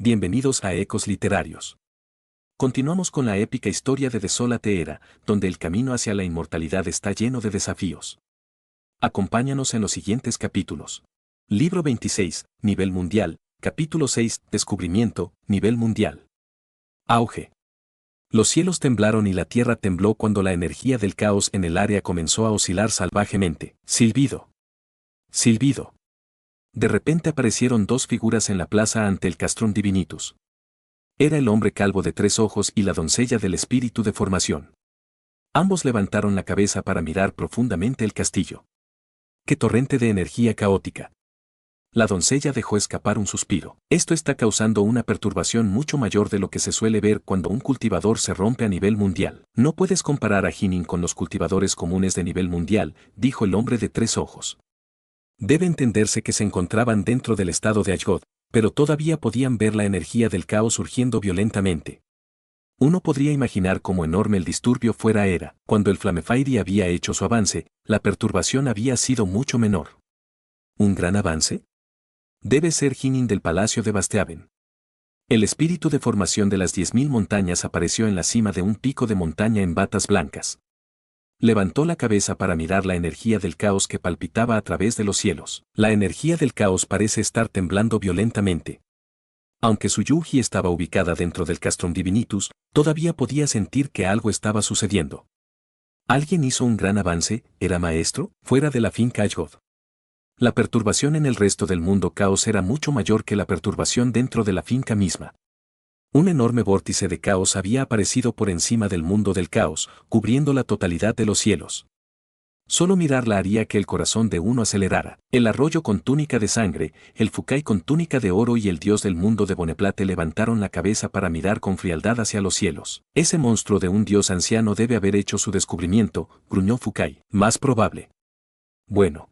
Bienvenidos a Ecos Literarios. Continuamos con la épica historia de Desolate Era, donde el camino hacia la inmortalidad está lleno de desafíos. Acompáñanos en los siguientes capítulos. Libro 26, Nivel Mundial, capítulo 6, Descubrimiento, Nivel Mundial. Auge. Los cielos temblaron y la tierra tembló cuando la energía del caos en el área comenzó a oscilar salvajemente. Silbido. Silbido. De repente aparecieron dos figuras en la plaza ante el Castrum Divinitus. Era el hombre calvo de 3 ojos y la doncella del espíritu de formación. Ambos levantaron la cabeza para mirar profundamente el castillo. ¡Qué torrente de energía caótica! La doncella dejó escapar un suspiro. Esto está causando una perturbación mucho mayor de lo que se suele ver cuando un cultivador se rompe a nivel mundial. No puedes comparar a Jinin con los cultivadores comunes de nivel mundial, dijo el hombre de 3 ojos. Debe entenderse que se encontraban dentro del estado de Ashdod, pero todavía podían ver la energía del caos surgiendo violentamente. Uno podría imaginar cómo enorme el disturbio fuera era. Cuando el Flamefire había hecho su avance, la perturbación había sido mucho menor. ¿Un gran avance? Debe ser Jinin del Palacio de Basteaven. El espíritu de formación de las 10.000 montañas apareció en la cima de un pico de montaña en batas blancas. Levantó la cabeza para mirar la energía del caos que palpitaba a través de los cielos. La energía del caos parece estar temblando violentamente. Aunque su Yuji estaba ubicada dentro del Castrum Divinitus, todavía podía sentir que algo estaba sucediendo. ¿Alguien hizo un gran avance? ¿Era maestro? Fuera de la finca Ashdod. La perturbación en el resto del mundo caos era mucho mayor que la perturbación dentro de la finca misma. Un enorme vórtice de caos había aparecido por encima del mundo del caos, cubriendo la totalidad de los cielos. Solo mirarla haría que el corazón de uno acelerara. El arroyo con túnica de sangre, el Fukai con túnica de oro y el dios del mundo de Boneplate levantaron la cabeza para mirar con frialdad hacia los cielos. Ese monstruo de un dios anciano debe haber hecho su descubrimiento, gruñó Fukai. Más probable. Bueno.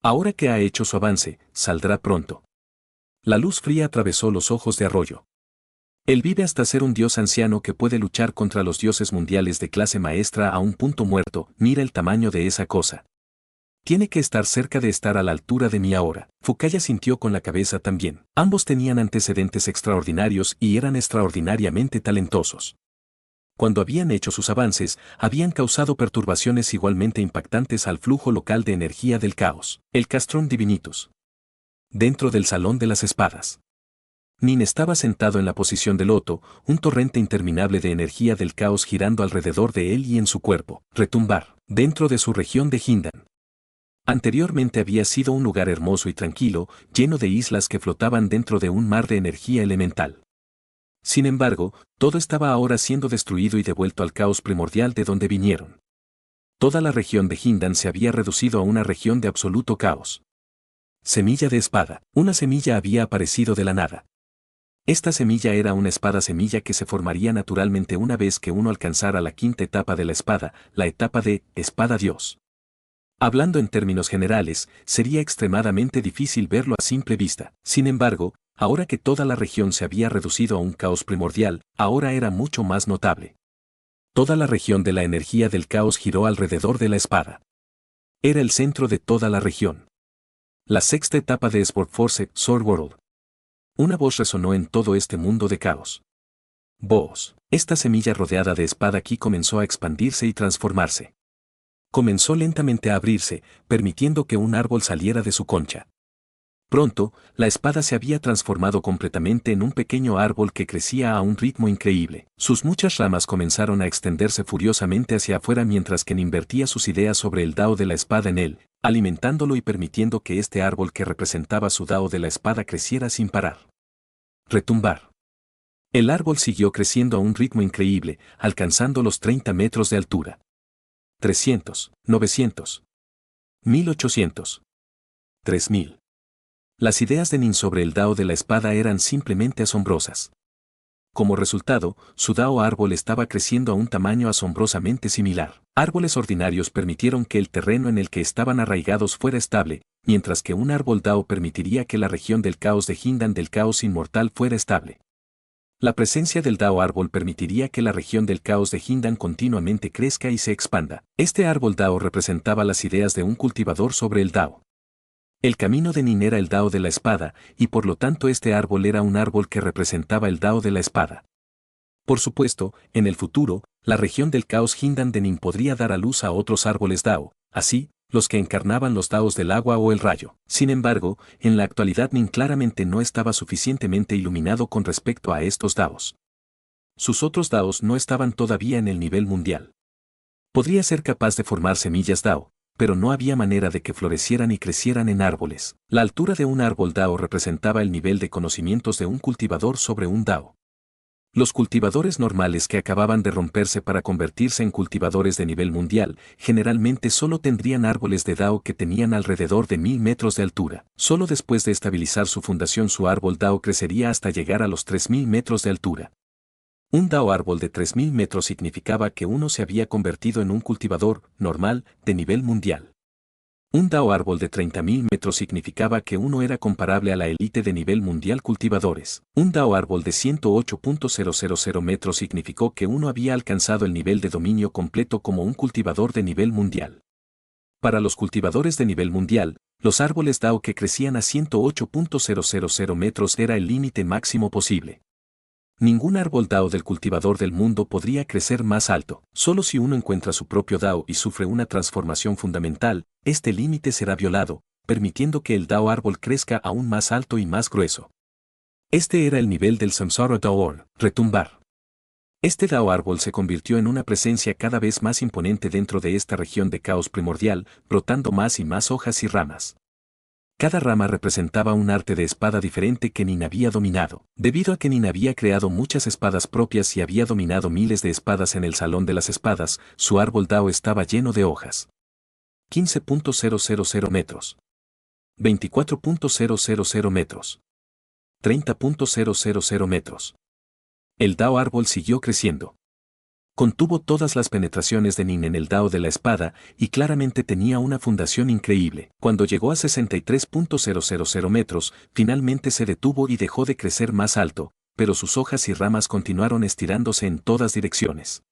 Ahora que ha hecho su avance, saldrá pronto. La luz fría atravesó los ojos de Arroyo. Él vive hasta ser un dios anciano que puede luchar contra los dioses mundiales de clase maestra a un punto muerto. Mira el tamaño de esa cosa. Tiene que estar cerca de estar a la altura de mí ahora. Fukaya sintió con la cabeza también. Ambos tenían antecedentes extraordinarios y eran extraordinariamente talentosos. Cuando habían hecho sus avances, habían causado perturbaciones igualmente impactantes al flujo local de energía del caos. El Castrum Divinitus. Dentro del Salón de las Espadas. Nin estaba sentado en la posición de loto, un torrente interminable de energía del caos girando alrededor de él y en su cuerpo. Retumbar. Dentro de su región de Hindan. Anteriormente había sido un lugar hermoso y tranquilo, lleno de islas que flotaban dentro de un mar de energía elemental. Sin embargo, todo estaba ahora siendo destruido y devuelto al caos primordial de donde vinieron. Toda la región de Hindan se había reducido a una región de absoluto caos. Semilla de espada. Una semilla había aparecido de la nada. Esta semilla era una espada semilla que se formaría naturalmente una vez que uno alcanzara la 5ª etapa de la espada, la etapa de espada Dios. Hablando en términos generales, sería extremadamente difícil verlo a simple vista. Sin embargo, ahora que toda la región se había reducido a un caos primordial, ahora era mucho más notable. Toda la región de la energía del caos giró alrededor de la espada. Era el centro de toda la región. La 6ª etapa de Sword Force, Sword World. Una voz resonó en todo este mundo de caos. Voz. Esta semilla rodeada de espada aquí comenzó a expandirse y transformarse. Comenzó lentamente a abrirse, permitiendo que un árbol saliera de su concha. Pronto, la espada se había transformado completamente en un pequeño árbol que crecía a un ritmo increíble. Sus muchas ramas comenzaron a extenderse furiosamente hacia afuera mientras que invertía sus ideas sobre el Dao de la espada en él, alimentándolo y permitiendo que este árbol que representaba su Dao de la espada creciera sin parar. Retumbar. El árbol siguió creciendo a un ritmo increíble, alcanzando los 30 metros de altura. 300, 900, 1800, 3000. Las ideas de Nin sobre el Dao de la espada eran simplemente asombrosas. Como resultado, su Dao árbol estaba creciendo a un tamaño asombrosamente similar. Árboles ordinarios permitieron que el terreno en el que estaban arraigados fuera estable, mientras que un árbol Dao permitiría que la región del caos de Hindan del caos inmortal fuera estable. La presencia del Dao árbol permitiría que la región del caos de Hindan continuamente crezca y se expanda. Este árbol Dao representaba las ideas de un cultivador sobre el Dao. El camino de Nin era el Dao de la espada, y por lo tanto este árbol era un árbol que representaba el Dao de la espada. Por supuesto, en el futuro, la región del caos Hindan de Nin podría dar a luz a otros árboles Dao, así, los que encarnaban los Daos del agua o el rayo. Sin embargo, en la actualidad Nin claramente no estaba suficientemente iluminado con respecto a estos Daos. Sus otros Daos no estaban todavía en el nivel mundial. Podría ser capaz de formar semillas Dao, pero no había manera de que florecieran y crecieran en árboles. La altura de un árbol Dao representaba el nivel de conocimientos de un cultivador sobre un Dao. Los cultivadores normales que acababan de romperse para convertirse en cultivadores de nivel mundial, generalmente solo tendrían árboles de Dao que tenían alrededor de 1000 metros de altura. Solo después de estabilizar su fundación su árbol Dao crecería hasta llegar a los 3000 metros de altura. Un Dao árbol de 3000 metros significaba que uno se había convertido en un cultivador normal de nivel mundial. Un Dao árbol de 30.000 metros significaba que uno era comparable a la élite de nivel mundial cultivadores. Un Dao árbol de 108.000 metros significó que uno había alcanzado el nivel de dominio completo como un cultivador de nivel mundial. Para los cultivadores de nivel mundial, los árboles Dao que crecían a 108.000 metros era el límite máximo posible. Ningún árbol Dao del cultivador del mundo podría crecer más alto. Solo si uno encuentra su propio Dao y sufre una transformación fundamental, este límite será violado, permitiendo que el Dao árbol crezca aún más alto y más grueso. Este era el nivel del Samsara Dao, retumbar. Este Dao árbol se convirtió en una presencia cada vez más imponente dentro de esta región de caos primordial, brotando más y más hojas y ramas. Cada rama representaba un arte de espada diferente que Nin había dominado. Debido a que Nin había creado muchas espadas propias y había dominado miles de espadas en el Salón de las Espadas, su árbol Dao estaba lleno de hojas. 15.000 metros. 24.000 metros. 30.000 metros. El Dao árbol siguió creciendo. Contuvo todas las penetraciones de Nin en el Dao de la espada y claramente tenía una fundación increíble. Cuando llegó a 63.000 metros, finalmente se detuvo y dejó de crecer más alto, pero sus hojas y ramas continuaron estirándose en todas direcciones.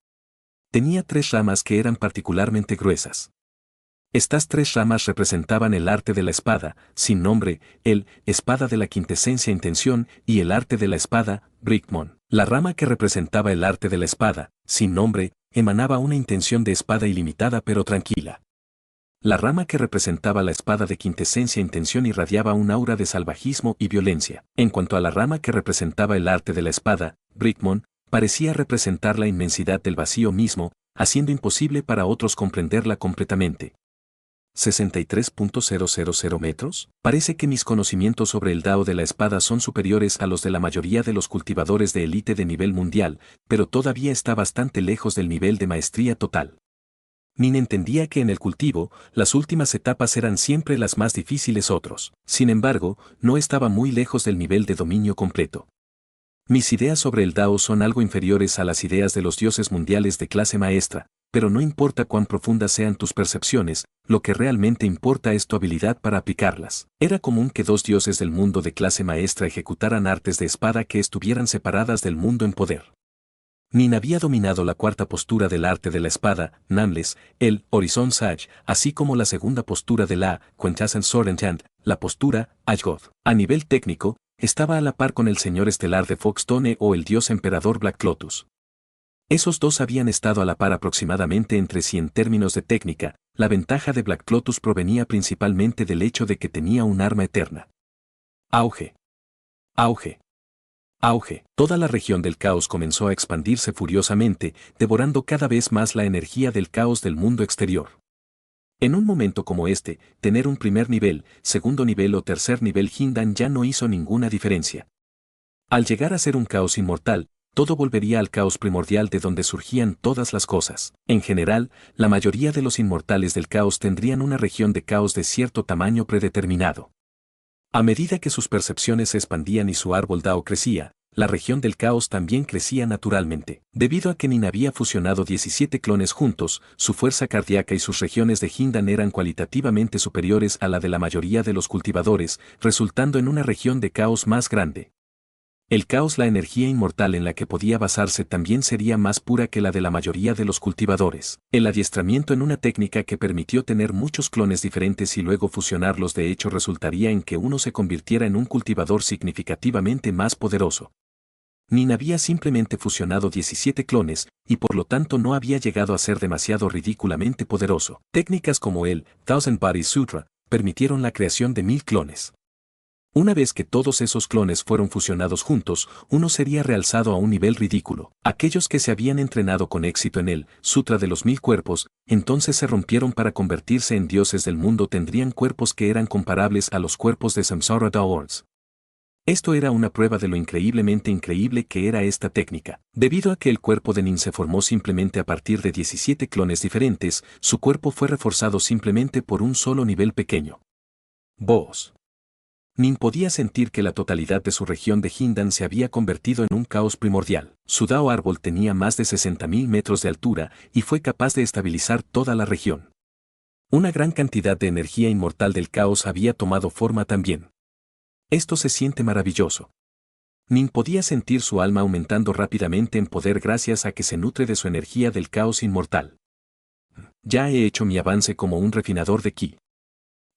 Tenía 3 ramas que eran particularmente gruesas. Estas 3 ramas representaban el arte de la espada, sin nombre, el espada de la quintesencia intención y el arte de la espada, Brickmon. La rama que representaba el arte de la espada, sin nombre, emanaba una intención de espada ilimitada pero tranquila. La rama que representaba la espada de quintesencia intención irradiaba un aura de salvajismo y violencia. En cuanto a la rama que representaba el arte de la espada, Brickmon, parecía representar la inmensidad del vacío mismo, haciendo imposible para otros comprenderla completamente. 63.000 metros. Parece que mis conocimientos sobre el Dao de la espada son superiores a los de la mayoría de los cultivadores de élite de nivel mundial, pero todavía está bastante lejos del nivel de maestría total. Nin entendía que en el cultivo, las últimas etapas eran siempre las más difíciles otros. Sin embargo, no estaba muy lejos del nivel de dominio completo. Mis ideas sobre el Dao son algo inferiores a las ideas de los dioses mundiales de clase maestra, pero no importa cuán profundas sean tus percepciones, lo que realmente importa es tu habilidad para aplicarlas. Era común que 2 dioses del mundo de clase maestra ejecutaran artes de espada que estuvieran separadas del mundo en poder. Nin había dominado la 4ª postura del arte de la espada, Namles, el Horizon Sage, así como la 2ª postura de la Quintessence Sword Enchant, la postura Ashgoth. A nivel técnico, estaba a la par con el señor estelar de Foxtone o el dios emperador Black Lotus. Esos dos habían estado a la par aproximadamente entre sí en términos de técnica. La ventaja de Black Lotus provenía principalmente del hecho de que tenía un arma eterna. Auge. Auge. Auge. Toda la región del caos comenzó a expandirse furiosamente, devorando cada vez más la energía del caos del mundo exterior. En un momento como este, tener un primer nivel, segundo nivel o tercer nivel Hindan ya no hizo ninguna diferencia. Al llegar a ser un caos inmortal, todo volvería al caos primordial de donde surgían todas las cosas. En general, la mayoría de los inmortales del caos tendrían una región de caos de cierto tamaño predeterminado. A medida que sus percepciones se expandían y su árbol Dao crecía, la región del caos también crecía naturalmente. Debido a que Nin había fusionado 17 clones juntos, su fuerza cardíaca y sus regiones de Hindan eran cualitativamente superiores a la de la mayoría de los cultivadores, resultando en una región de caos más grande. El caos, la energía inmortal en la que podía basarse, también sería más pura que la de la mayoría de los cultivadores. El adiestramiento en una técnica que permitió tener muchos clones diferentes y luego fusionarlos de hecho resultaría en que uno se convirtiera en un cultivador significativamente más poderoso. Nin había simplemente fusionado 17 clones, y por lo tanto no había llegado a ser demasiado ridículamente poderoso. Técnicas como el Thousand Body Sutra permitieron la creación de 1000 clones. Una vez que todos esos clones fueron fusionados juntos, uno sería realzado a un nivel ridículo. Aquellos que se habían entrenado con éxito en el Sutra de los 1000 cuerpos, entonces se rompieron para convertirse en dioses del mundo, tendrían cuerpos que eran comparables a los cuerpos de Samsara Dwarves. Esto era una prueba de lo increíblemente increíble que era esta técnica. Debido a que el cuerpo de Nin se formó simplemente a partir de 17 clones diferentes, su cuerpo fue reforzado simplemente por un solo nivel pequeño. Voz. Nin podía sentir que la totalidad de su región de Hindan se había convertido en un caos primordial. Su Dao árbol tenía más de 60.000 metros de altura y fue capaz de estabilizar toda la región. Una gran cantidad de energía inmortal del caos había tomado forma también. Esto se siente maravilloso. Nin podía sentir su alma aumentando rápidamente en poder gracias a que se nutre de su energía del caos inmortal. Ya he hecho mi avance como un refinador de ki.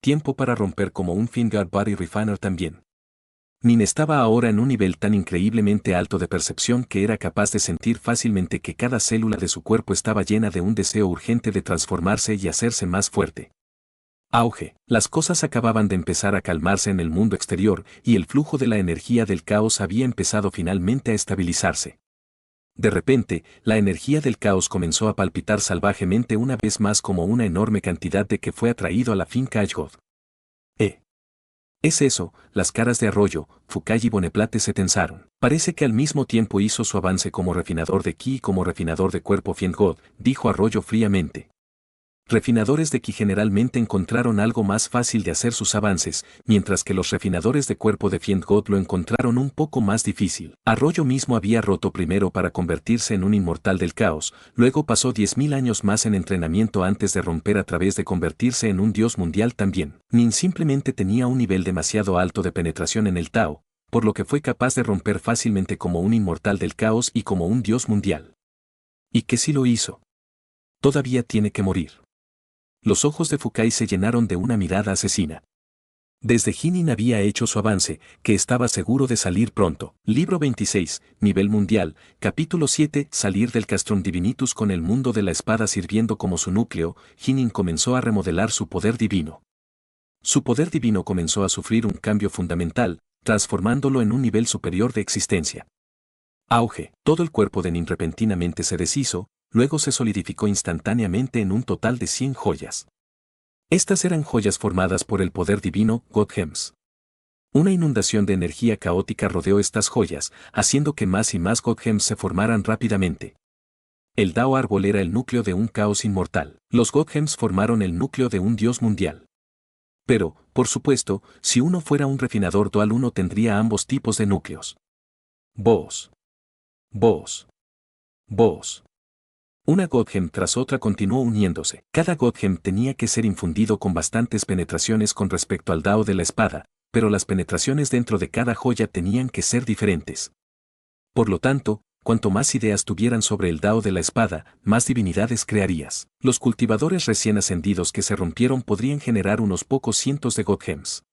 Tiempo para romper como un Finger Body Refiner también. Nin estaba ahora en un nivel tan increíblemente alto de percepción que era capaz de sentir fácilmente que cada célula de su cuerpo estaba llena de un deseo urgente de transformarse y hacerse más fuerte. Auge. Las cosas acababan de empezar a calmarse en el mundo exterior y el flujo de la energía del caos había empezado finalmente a estabilizarse. De repente, la energía del caos comenzó a palpitar salvajemente una vez más como una enorme cantidad de que fue atraído a la finca Ashgod. Es eso, las caras de Arroyo, Fukai y Boneplate se tensaron. Parece que al mismo tiempo hizo su avance como refinador de ki y como refinador de cuerpo Fiendgod, dijo Arroyo fríamente. Refinadores de ki generalmente encontraron algo más fácil de hacer sus avances, mientras que los refinadores de cuerpo de Fiendgod lo encontraron un poco más difícil. Arroyo mismo había roto primero para convertirse en un inmortal del caos, luego pasó 10.000 años más en entrenamiento antes de romper a través de convertirse en un dios mundial también. Nin simplemente tenía un nivel demasiado alto de penetración en el Tao, por lo que fue capaz de romper fácilmente como un inmortal del caos y como un dios mundial. ¿Y que sí lo hizo? Todavía tiene que morir. Los ojos de Fukai se llenaron de una mirada asesina. Desde Nin había hecho su avance, que estaba seguro de salir pronto. Libro 26, Nivel Mundial, Capítulo 7, Salir del Castrum Divinitus con el mundo de la espada sirviendo como su núcleo, Nin comenzó a remodelar su poder divino. Su poder divino comenzó a sufrir un cambio fundamental, transformándolo en un nivel superior de existencia. Auge. Todo el cuerpo de Nin repentinamente se deshizo, luego se solidificó instantáneamente en un total de 100 joyas. Estas eran joyas formadas por el poder divino, God Gems. Una inundación de energía caótica rodeó estas joyas, haciendo que más y más God Gems se formaran rápidamente. El Dao árbol era el núcleo de un caos inmortal. Los God Gems formaron el núcleo de un dios mundial. Pero, por supuesto, si uno fuera un refinador dual uno tendría ambos tipos de núcleos. Vos. Una Godgem tras otra continuó uniéndose. Cada Godgem tenía que ser infundido con bastantes penetraciones con respecto al Dao de la espada, pero las penetraciones dentro de cada joya tenían que ser diferentes. Por lo tanto, cuanto más ideas tuvieran sobre el Dao de la espada, más divinidades crearías. Los cultivadores recién ascendidos que se rompieron podrían generar unos pocos cientos de Godgems.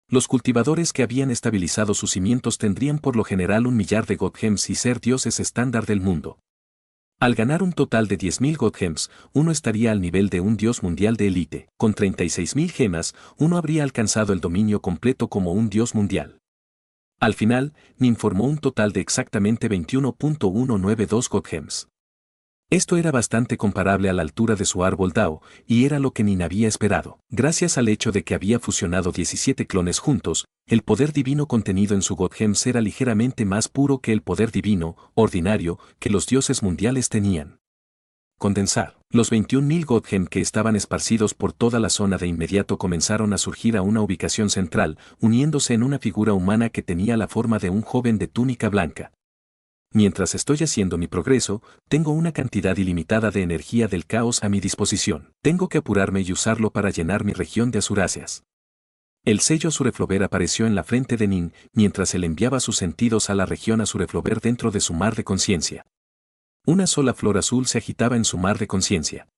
Los cultivadores que habían estabilizado sus cimientos tendrían por lo general 1.000.000 de Godgems y ser dioses estándar del mundo. Al ganar un total de 10.000 Godgems, uno estaría al nivel de un dios mundial de élite. Con 36.000 gemas, uno habría alcanzado el dominio completo como un dios mundial. Al final, Nin formó un total de exactamente 21.192 Godgems. Esto era bastante comparable a la altura de su árbol Dao, y era lo que Nin había esperado. Gracias al hecho de que había fusionado 17 clones juntos, el poder divino contenido en su Godgems era ligeramente más puro que el poder divino, ordinario, que los dioses mundiales tenían. Condensar. Los 21.000 Godgem que estaban esparcidos por toda la zona de inmediato comenzaron a surgir a una ubicación central, uniéndose en una figura humana que tenía la forma de un joven de túnica blanca. Mientras estoy haciendo mi progreso, tengo una cantidad ilimitada de energía del caos a mi disposición. Tengo que apurarme y usarlo para llenar mi región de azuráceas. El sello Azureflover apareció en la frente de Nin, mientras él enviaba sus sentidos a la región Azureflover dentro de su mar de conciencia. Una sola flor azul se agitaba en su mar de conciencia.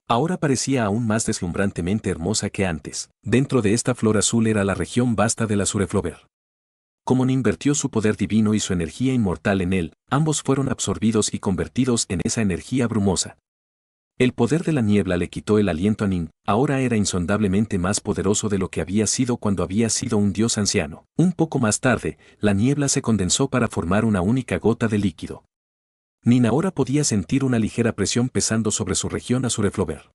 Ahora parecía aún más deslumbrantemente hermosa que antes. Dentro de esta flor azul era la región vasta del Azureflover. Como Nin vertió su poder divino y su energía inmortal en él, ambos fueron absorbidos y convertidos en esa energía brumosa. El poder de la niebla le quitó el aliento a Nin, ahora era insondablemente más poderoso de lo que había sido cuando había sido un dios anciano. Un poco más tarde, la niebla se condensó para formar una única gota de líquido. Nin ahora podía sentir una ligera presión pesando sobre su región Azureflover.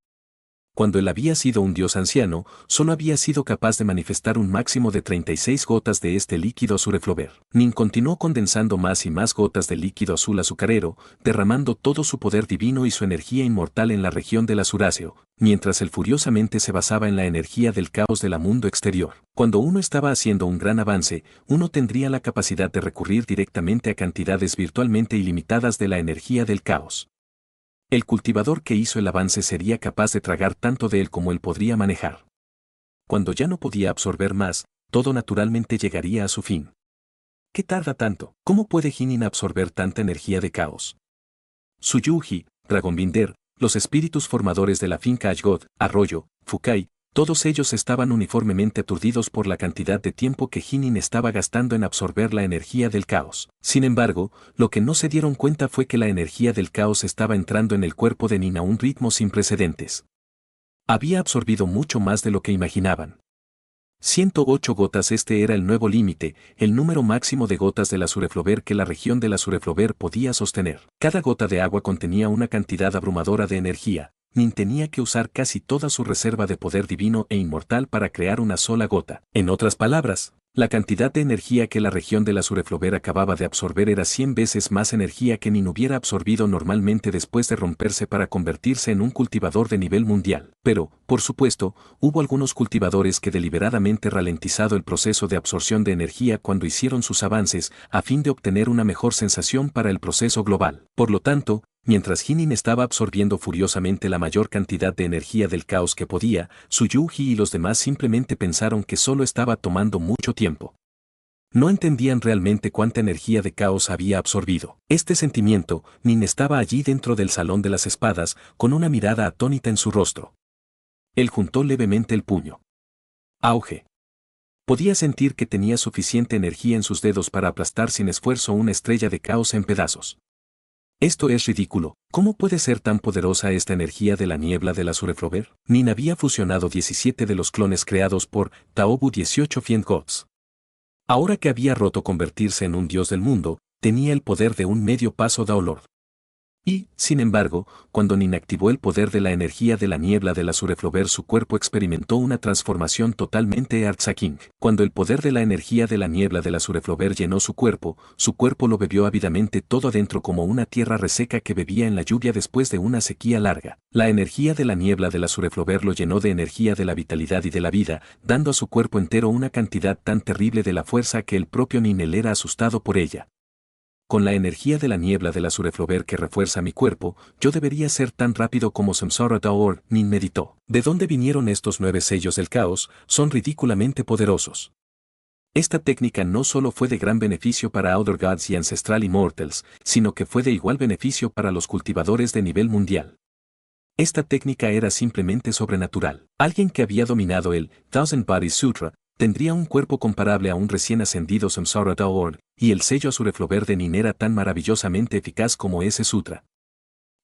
Cuando él había sido un dios anciano, solo había sido capaz de manifestar un máximo de 36 gotas de este líquido Azureflover. Nin continuó condensando más y más gotas de líquido azul azucarero, derramando todo su poder divino y su energía inmortal en la región del Azuráceo, mientras él furiosamente se basaba en la energía del caos del mundo exterior. Cuando uno estaba haciendo un gran avance, uno tendría la capacidad de recurrir directamente a cantidades virtualmente ilimitadas de la energía del caos. El cultivador que hizo el avance sería capaz de tragar tanto de él como él podría manejar. Cuando ya no podía absorber más, todo naturalmente llegaría a su fin. ¿Qué tarda tanto? ¿Cómo puede Hinin absorber tanta energía de caos? Suyuji, Dragonbinder, los espíritus formadores de la finca Ashgod, Arroyo, Fukai, todos ellos estaban uniformemente aturdidos por la cantidad de tiempo que Hinin estaba gastando en absorber la energía del caos. Sin embargo, lo que no se dieron cuenta fue que la energía del caos estaba entrando en el cuerpo de Nin a un ritmo sin precedentes. Había absorbido mucho más de lo que imaginaban. 108 gotas. Este era el nuevo límite, el número máximo de gotas del Azureflover que la región del Azureflover podía sostener. Cada gota de agua contenía una cantidad abrumadora de energía. Nin tenía que usar casi toda su reserva de poder divino e inmortal para crear una sola gota. En otras palabras, la cantidad de energía que la región del Azureflover acababa de absorber era 100 veces más energía que Nin hubiera absorbido normalmente después de romperse para convertirse en un cultivador de nivel mundial. Pero, por supuesto, hubo algunos cultivadores que deliberadamente ralentizado el proceso de absorción de energía cuando hicieron sus avances a fin de obtener una mejor sensación para el proceso global. Por lo tanto, mientras Hinin estaba absorbiendo furiosamente la mayor cantidad de energía del caos que podía, Suyuji y los demás simplemente pensaron que solo estaba tomando mucho tiempo. No entendían realmente cuánta energía de caos había absorbido. Este sentimiento, Nin estaba allí dentro del Salón de las Espadas, con una mirada atónita en su rostro. Él juntó levemente el puño. Auge. Podía sentir que tenía suficiente energía en sus dedos para aplastar sin esfuerzo una estrella de caos en pedazos. Esto es ridículo. ¿Cómo puede ser tan poderosa esta energía de la niebla del Azureflover? Nin había fusionado 17 de los clones creados por Taobu 18 Fiend Gods. Ahora que había roto convertirse en un dios del mundo, tenía el poder de un medio paso Daolord. Y, sin embargo, cuando Nin activó el poder de la energía de la niebla del Azureflover, su cuerpo experimentó una transformación totalmente Earth-Shaking. Cuando el poder de la energía de la niebla del Azureflover llenó su cuerpo lo bebió ávidamente todo adentro como una tierra reseca que bebía en la lluvia después de una sequía larga. La energía de la niebla del Azureflover lo llenó de energía de la vitalidad y de la vida, dando a su cuerpo entero una cantidad tan terrible de la fuerza que el propio Ninel era asustado por ella. Con la energía de la niebla del Azureflover que refuerza mi cuerpo, yo debería ser tan rápido como Samsara Daor. Nin meditó. ¿De dónde vinieron estos 9 sellos del caos? Son ridículamente poderosos. Esta técnica no solo fue de gran beneficio para Outer Gods y Ancestral Immortals, sino que fue de igual beneficio para los cultivadores de nivel mundial. Esta técnica era simplemente sobrenatural. Alguien que había dominado el Thousand Bodies Sutra tendría un cuerpo comparable a un recién ascendido Samsara Daor, y el sello Azureflover de Nin era tan maravillosamente eficaz como ese sutra.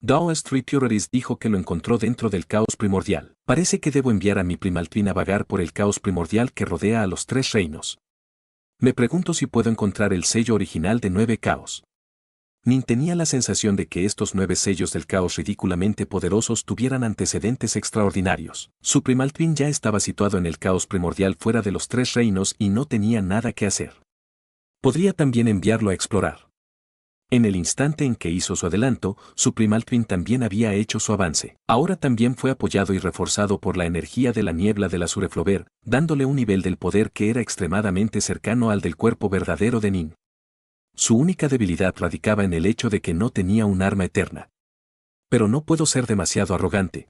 Daoist Three Purities dijo que lo encontró dentro del caos primordial. Parece que debo enviar a mi Primaltwin a vagar por el caos primordial que rodea a los 3 reinos. Me pregunto si puedo encontrar el sello original de 9 caos. Nin tenía la sensación de que estos 9 sellos del caos ridículamente poderosos tuvieran antecedentes extraordinarios. Su Primaltwin ya estaba situado en el caos primordial fuera de los 3 reinos y no tenía nada que hacer. Podría también enviarlo a explorar. En el instante en que hizo su adelanto, su Primaltwin también había hecho su avance. Ahora también fue apoyado y reforzado por la energía de la niebla del Azureflover, dándole un nivel del poder que era extremadamente cercano al del cuerpo verdadero de Nin. Su única debilidad radicaba en el hecho de que no tenía un arma eterna. Pero no puedo ser demasiado arrogante.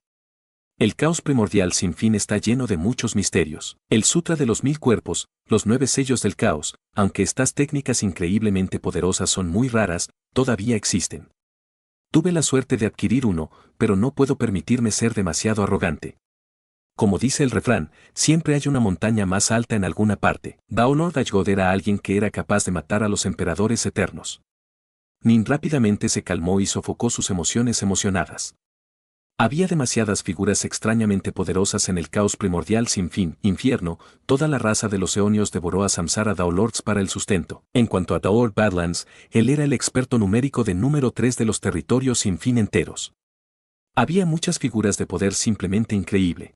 El caos primordial sin fin está lleno de muchos misterios. El Sutra de los 1000 cuerpos, los 9 sellos del caos, aunque estas técnicas increíblemente poderosas son muy raras, todavía existen. Tuve la suerte de adquirir uno, pero no puedo permitirme ser demasiado arrogante. Como dice el refrán, siempre hay una montaña más alta en alguna parte. Daolord Ashgod era alguien que era capaz de matar a los emperadores eternos. Nin rápidamente se calmó y sofocó sus emociones emocionadas. Había demasiadas figuras extrañamente poderosas en el caos primordial sin fin, infierno, toda la raza de los eonios devoró a Samsara Daolords para el sustento. En cuanto a Daolord Badlands, él era el experto numérico de número 3 de los territorios sin fin enteros. Había muchas figuras de poder simplemente increíble.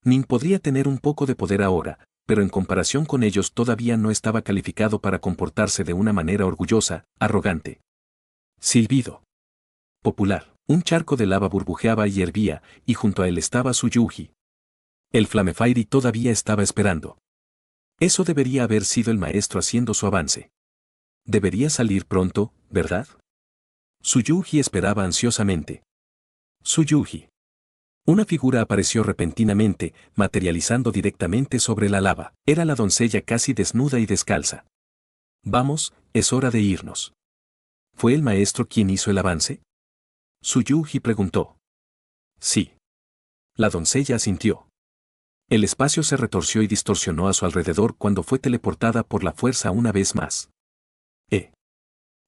Nin podría tener un poco de poder ahora, pero en comparación con ellos todavía no estaba calificado para comportarse de una manera orgullosa, arrogante. Silbido. Popular. Un charco de lava burbujeaba y hervía, y junto a él estaba su Yuji. El Flamefairy todavía estaba esperando. Eso debería haber sido el maestro haciendo su avance. Debería salir pronto, ¿verdad? Su Yuji esperaba ansiosamente. Su Yuji. Una figura apareció repentinamente, materializando directamente sobre la lava. Era la doncella casi desnuda y descalza. Vamos, es hora de irnos. ¿Fue el maestro quien hizo el avance? Su Yuji preguntó. Sí. La doncella asintió. El espacio se retorció y distorsionó a su alrededor cuando fue teleportada por la fuerza una vez más.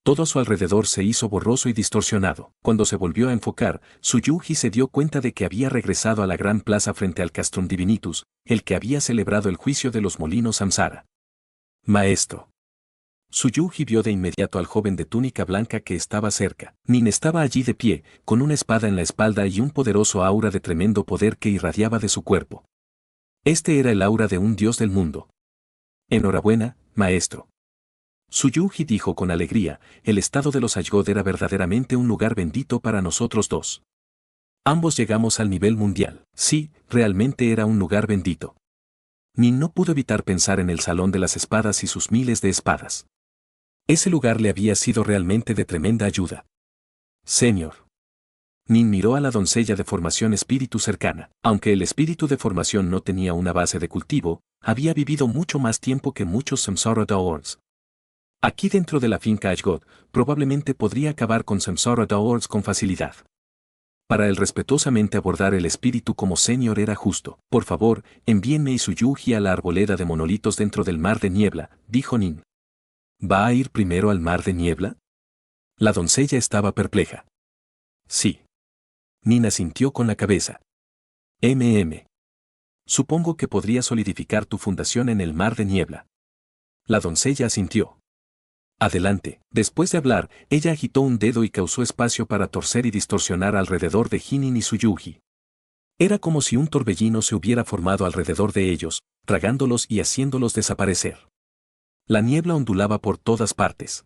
Todo a su alrededor se hizo borroso y distorsionado. Cuando se volvió a enfocar, su Yuji se dio cuenta de que había regresado a la gran plaza frente al Castrum Divinitus, el que había celebrado el juicio de los molinos Samsara. Maestro. Su Yuji vio de inmediato al joven de túnica blanca que estaba cerca. Nin estaba allí de pie, con una espada en la espalda y un poderoso aura de tremendo poder que irradiaba de su cuerpo. Este era el aura de un dios del mundo. Enhorabuena, maestro. Su Yuji dijo con alegría, el estado de los Ashgod era verdaderamente un lugar bendito para nosotros dos. Ambos llegamos al nivel mundial. Sí, realmente era un lugar bendito. Nin no pudo evitar pensar en el Salón de las Espadas y sus miles de espadas. Ese lugar le había sido realmente de tremenda ayuda. Señor. Nin miró a la doncella de formación espíritu cercana. Aunque el espíritu de formación no tenía una base de cultivo, había vivido mucho más tiempo que muchos Samsara Daolords. Aquí dentro de la finca Ashgod, probablemente podría acabar con Samsara Daolords con facilidad. Para él respetuosamente abordar el espíritu como señor era justo. Por favor, envíenme y su Yuji a la arboleda de monolitos dentro del mar de niebla, dijo Nin. ¿Va a ir primero al mar de niebla? La doncella estaba perpleja. Sí. Nin asintió con la cabeza. Supongo que podría solidificar tu fundación en el mar de niebla. La doncella asintió. Adelante. Después de hablar, ella agitó un dedo y causó espacio para torcer y distorsionar alrededor de Hinin y su Yuji. Era como si un torbellino se hubiera formado alrededor de ellos, tragándolos y haciéndolos desaparecer. La niebla ondulaba por todas partes.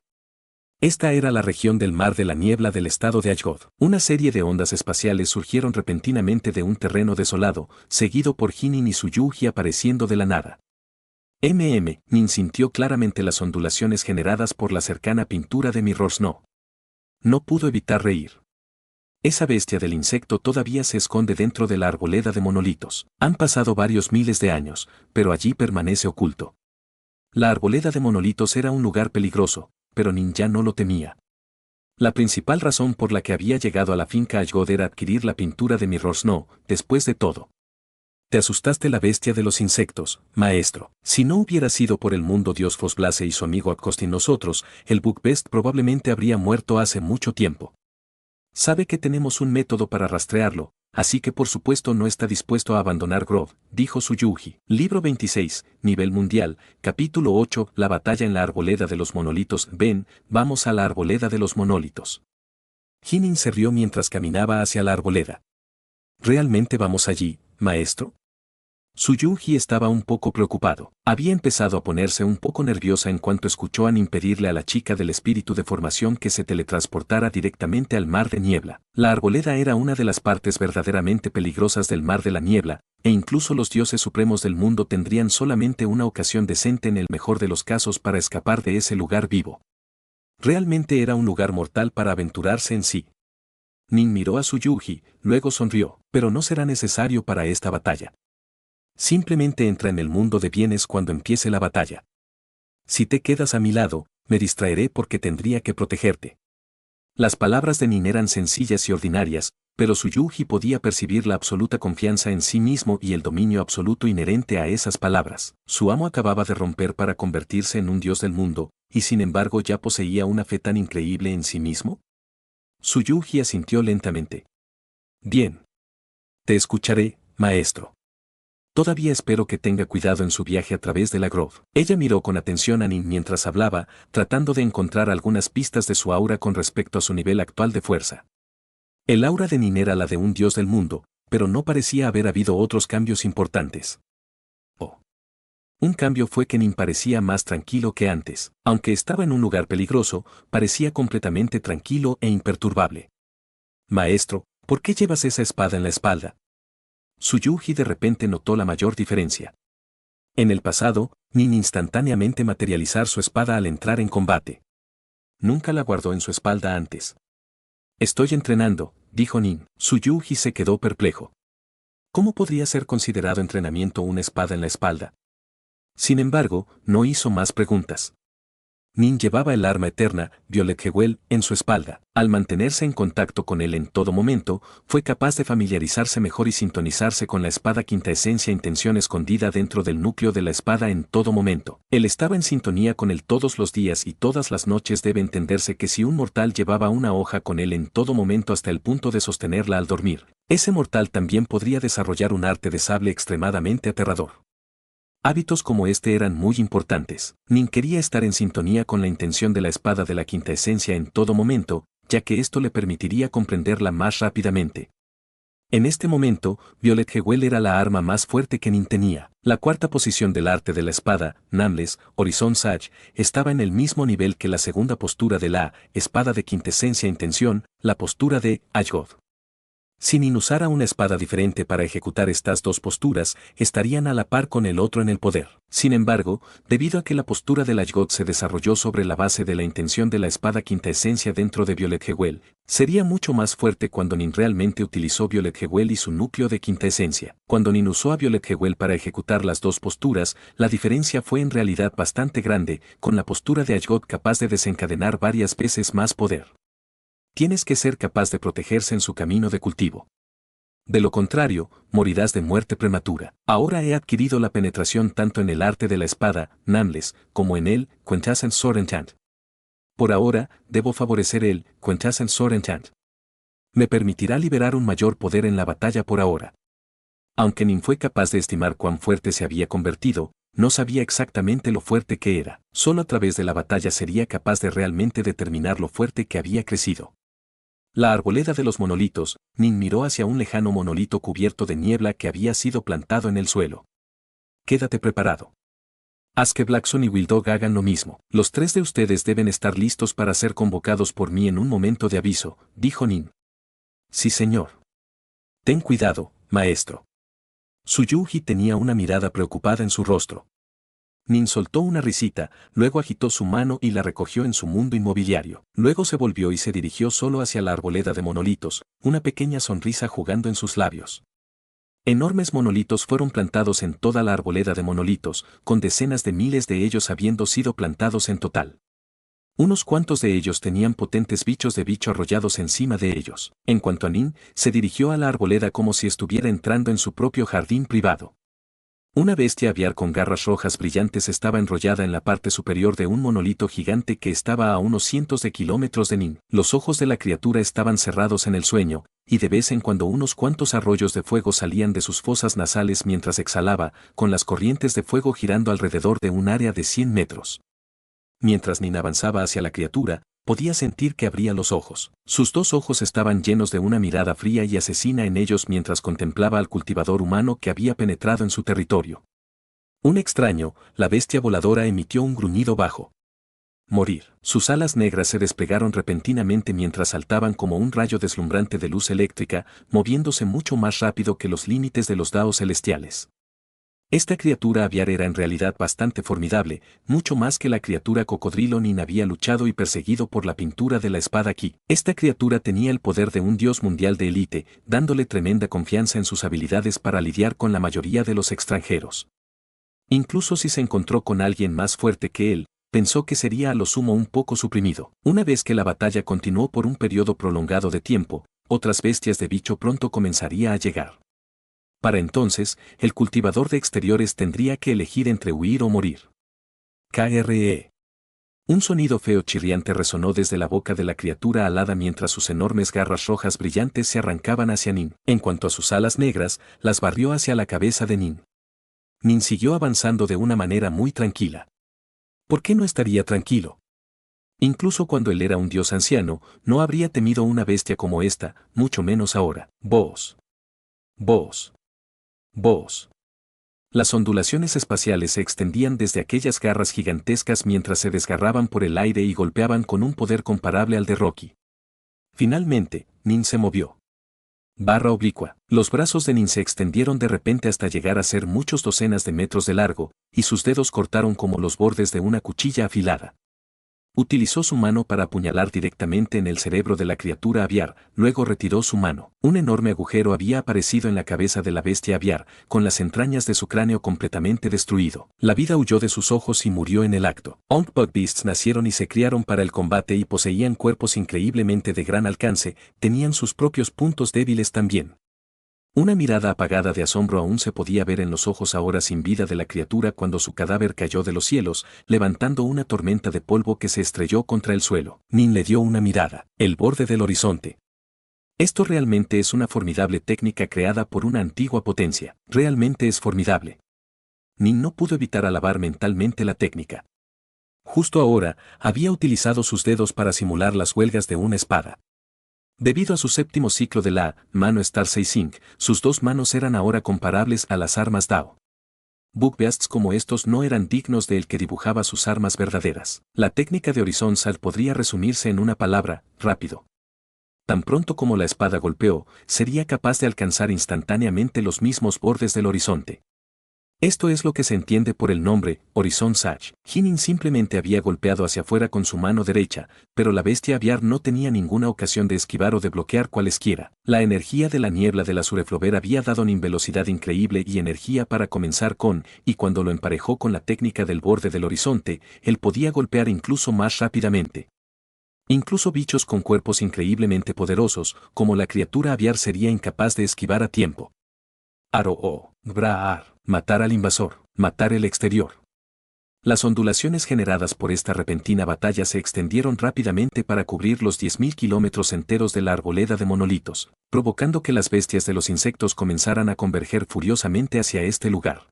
Esta era la región del mar de la niebla del estado de Ashgod. Una serie de ondas espaciales surgieron repentinamente de un terreno desolado, seguido por Hinin y su Yuji apareciendo de la nada. Nin sintió claramente las ondulaciones generadas por la cercana pintura de Mirror Snow. No pudo evitar reír. Esa bestia del insecto todavía se esconde dentro de la arboleda de monolitos. Han pasado varios miles de años, pero allí permanece oculto. La arboleda de monolitos era un lugar peligroso, pero Nin ya no lo temía. La principal razón por la que había llegado a la finca Ashgod era adquirir la pintura de Mirror Snow, después de todo. Te asustaste la bestia de los insectos, maestro. Si no hubiera sido por el mundo dios Fosblase y su amigo Akkost y nosotros, el Bugbest probablemente habría muerto hace mucho tiempo. Sabe que tenemos un método para rastrearlo, así que por supuesto no está dispuesto a abandonar Grove, dijo su Yuji. Libro 26, Nivel Mundial, Capítulo 8, La batalla en la arboleda de los monolitos. Ven, vamos a la arboleda de los monolitos. Hinin se rió mientras caminaba hacia la arboleda. ¿Realmente vamos allí, maestro? Su Yuji estaba un poco preocupado. Había empezado a ponerse un poco nerviosa en cuanto escuchó a Nin pedirle a la chica del espíritu de formación que se teletransportara directamente al mar de niebla. La arboleda era una de las partes verdaderamente peligrosas del mar de la niebla, e incluso los dioses supremos del mundo tendrían solamente una ocasión decente en el mejor de los casos para escapar de ese lugar vivo. Realmente era un lugar mortal para aventurarse en sí. Nin miró a su Yuji, luego sonrió, pero no será necesario para esta batalla. Simplemente entra en el mundo de bienes cuando empiece la batalla. Si te quedas a mi lado, me distraeré porque tendría que protegerte. Las palabras de Nin eran sencillas y ordinarias, pero su Yuji podía percibir la absoluta confianza en sí mismo y el dominio absoluto inherente a esas palabras. Su amo acababa de romper para convertirse en un dios del mundo, y sin embargo ya poseía una fe tan increíble en sí mismo. Su Yuji asintió lentamente. Bien. Te escucharé, maestro. Todavía espero que tenga cuidado en su viaje a través de la Grove. Ella miró con atención a Nin mientras hablaba, tratando de encontrar algunas pistas de su aura con respecto a su nivel actual de fuerza. El aura de Nin era la de un dios del mundo, pero no parecía haber habido otros cambios importantes. Oh. Un cambio fue que Nin parecía más tranquilo que antes. Aunque estaba en un lugar peligroso, parecía completamente tranquilo e imperturbable. Maestro, ¿por qué llevas esa espada en la espalda? Su Yuji de repente notó la mayor diferencia. En el pasado, Nin instantáneamente materializar su espada al entrar en combate. Nunca la guardó en su espalda antes. Estoy entrenando, dijo Nin. Su Yuji se quedó perplejo. ¿Cómo podría ser considerado entrenamiento una espada en la espalda? Sin embargo, no hizo más preguntas. Nin llevaba el arma eterna, Violet Jewel, en su espalda. Al mantenerse en contacto con él en todo momento, fue capaz de familiarizarse mejor y sintonizarse con la espada quinta esencia intención escondida dentro del núcleo de la espada en todo momento. Él estaba en sintonía con él todos los días y todas las noches. Debe entenderse que si un mortal llevaba una hoja con él en todo momento hasta el punto de sostenerla al dormir, ese mortal también podría desarrollar un arte de sable extremadamente aterrador. Hábitos como este eran muy importantes. Nin quería estar en sintonía con la intención de la espada de la quinta esencia en todo momento, ya que esto le permitiría comprenderla más rápidamente. En este momento, Violet Jewel era la arma más fuerte que Nin tenía. La cuarta posición del arte de la espada, Nameless, Horizon Sage, estaba en el mismo nivel que la segunda postura de la espada de quintesencia intención, la postura de Ashgod. Si Nin usara una espada diferente para ejecutar estas dos posturas, estarían a la par con el otro en el poder. Sin embargo, debido a que la postura del Ashgod se desarrolló sobre la base de la intención de la espada quinta esencia dentro de Violet Jewel, sería mucho más fuerte cuando Nin realmente utilizó Violet Jewel y su núcleo de quinta esencia. Cuando Nin usó a Violet Jewel para ejecutar las dos posturas, la diferencia fue en realidad bastante grande, con la postura de Ashgod capaz de desencadenar varias veces más poder. Tienes que ser capaz de protegerse en su camino de cultivo. De lo contrario, morirás de muerte prematura. Ahora he adquirido la penetración tanto en el arte de la espada, Nameless, como en el Quintessence Sword Enchant. Por ahora, debo favorecer el Quintessence Sword Enchant. Me permitirá liberar un mayor poder en la batalla por ahora. Aunque Nin fue capaz de estimar cuán fuerte se había convertido, no sabía exactamente lo fuerte que era. Solo a través de la batalla sería capaz de realmente determinar lo fuerte que había crecido. La arboleda de los monolitos, Nin miró hacia un lejano monolito cubierto de niebla que había sido plantado en el suelo. Quédate preparado. Haz que Blackson y Wildog hagan lo mismo. Los tres de ustedes deben estar listos para ser convocados por mí en un momento de aviso, dijo Nin. Sí, señor. Ten cuidado, maestro. Su Yuji tenía una mirada preocupada en su rostro. Nin soltó una risita, luego agitó su mano y la recogió en su mundo inmobiliario. Luego se volvió y se dirigió solo hacia la arboleda de monolitos, una pequeña sonrisa jugando en sus labios. Enormes monolitos fueron plantados en toda la arboleda de monolitos, con decenas de miles de ellos habiendo sido plantados en total. Unos cuantos de ellos tenían potentes bichos de bicho arrollados encima de ellos. En cuanto a Nin, se dirigió a la arboleda como si estuviera entrando en su propio jardín privado. Una bestia aviar con garras rojas brillantes estaba enrollada en la parte superior de un monolito gigante que estaba a unos cientos de kilómetros de Nin. Los ojos de la criatura estaban cerrados en el sueño, y de vez en cuando unos cuantos arroyos de fuego salían de sus fosas nasales mientras exhalaba, con las corrientes de fuego girando alrededor de un área de 100 metros. Mientras Nin avanzaba hacia la criatura, podía sentir que abría los ojos. Sus dos ojos estaban llenos de una mirada fría y asesina en ellos mientras contemplaba al cultivador humano que había penetrado en su territorio. Un extraño, la bestia voladora emitió un gruñido bajo. Morir. Sus alas negras se desplegaron repentinamente mientras saltaban como un rayo deslumbrante de luz eléctrica, moviéndose mucho más rápido que los límites de los daos celestiales. Esta criatura aviar era en realidad bastante formidable, mucho más que la criatura cocodrilo. Nin había luchado y perseguido por la pintura de la espada Ki. Esta criatura tenía el poder de un dios mundial de élite, dándole tremenda confianza en sus habilidades para lidiar con la mayoría de los extranjeros. Incluso si se encontró con alguien más fuerte que él, pensó que sería a lo sumo un poco suprimido. Una vez que la batalla continuó por un periodo prolongado de tiempo, otras bestias de bicho pronto comenzaría a llegar. Para entonces, el cultivador de exteriores tendría que elegir entre huir o morir. KRE. Un sonido feo chirriante resonó desde la boca de la criatura alada mientras sus enormes garras rojas brillantes se arrancaban hacia Nin. En cuanto a sus alas negras, las barrió hacia la cabeza de Nin. Nin siguió avanzando de una manera muy tranquila. ¿Por qué no estaría tranquilo? Incluso cuando él era un dios anciano, no habría temido una bestia como esta, mucho menos ahora. Vos. Vos. Vos. Las ondulaciones espaciales se extendían desde aquellas garras gigantescas mientras se desgarraban por el aire y golpeaban con un poder comparable al de Rocky. Finalmente, Nin se movió. Barra oblicua. Los brazos de Nin se extendieron de repente hasta llegar a ser muchos docenas de metros de largo, y sus dedos cortaron como los bordes de una cuchilla afilada. Utilizó su mano para apuñalar directamente en el cerebro de la criatura aviar, luego retiró su mano. Un enorme agujero había aparecido en la cabeza de la bestia aviar, con las entrañas de su cráneo completamente destruido. La vida huyó de sus ojos y murió en el acto. Onkbug Beasts nacieron y se criaron para el combate y poseían cuerpos increíblemente de gran alcance, tenían sus propios puntos débiles también. Una mirada apagada de asombro aún se podía ver en los ojos ahora sin vida de la criatura cuando su cadáver cayó de los cielos, levantando una tormenta de polvo que se estrelló contra el suelo. Nin le dio una mirada. El borde del horizonte. Esto realmente es una formidable técnica creada por una antigua potencia. Realmente es formidable. Nin no pudo evitar alabar mentalmente la técnica. Justo ahora, había utilizado sus dedos para simular las huelgas de una espada. Debido a su séptimo ciclo de la mano Star Seising, sus dos manos eran ahora comparables a las armas Dao. Bugbeasts como estos no eran dignos de el que dibujaba sus armas verdaderas. La técnica de Horizon Salt podría resumirse en una palabra: rápido. Tan pronto como la espada golpeó, sería capaz de alcanzar instantáneamente los mismos bordes del horizonte. Esto es lo que se entiende por el nombre, Horizon Sage. Nin simplemente había golpeado hacia afuera con su mano derecha, pero la bestia aviar no tenía ninguna ocasión de esquivar o de bloquear cualesquiera. La energía de la niebla de la Sureflover había dado a Nin velocidad increíble y energía para comenzar con, y cuando lo emparejó con la técnica del borde del horizonte, él podía golpear incluso más rápidamente. Incluso bichos con cuerpos increíblemente poderosos, como la criatura aviar, sería incapaz de esquivar a tiempo. Aro-o, Braar. Matar al invasor, matar el exterior. Las ondulaciones generadas por esta repentina batalla se extendieron rápidamente para cubrir los 10.000 kilómetros enteros de la arboleda de monolitos, provocando que las bestias de los insectos comenzaran a converger furiosamente hacia este lugar.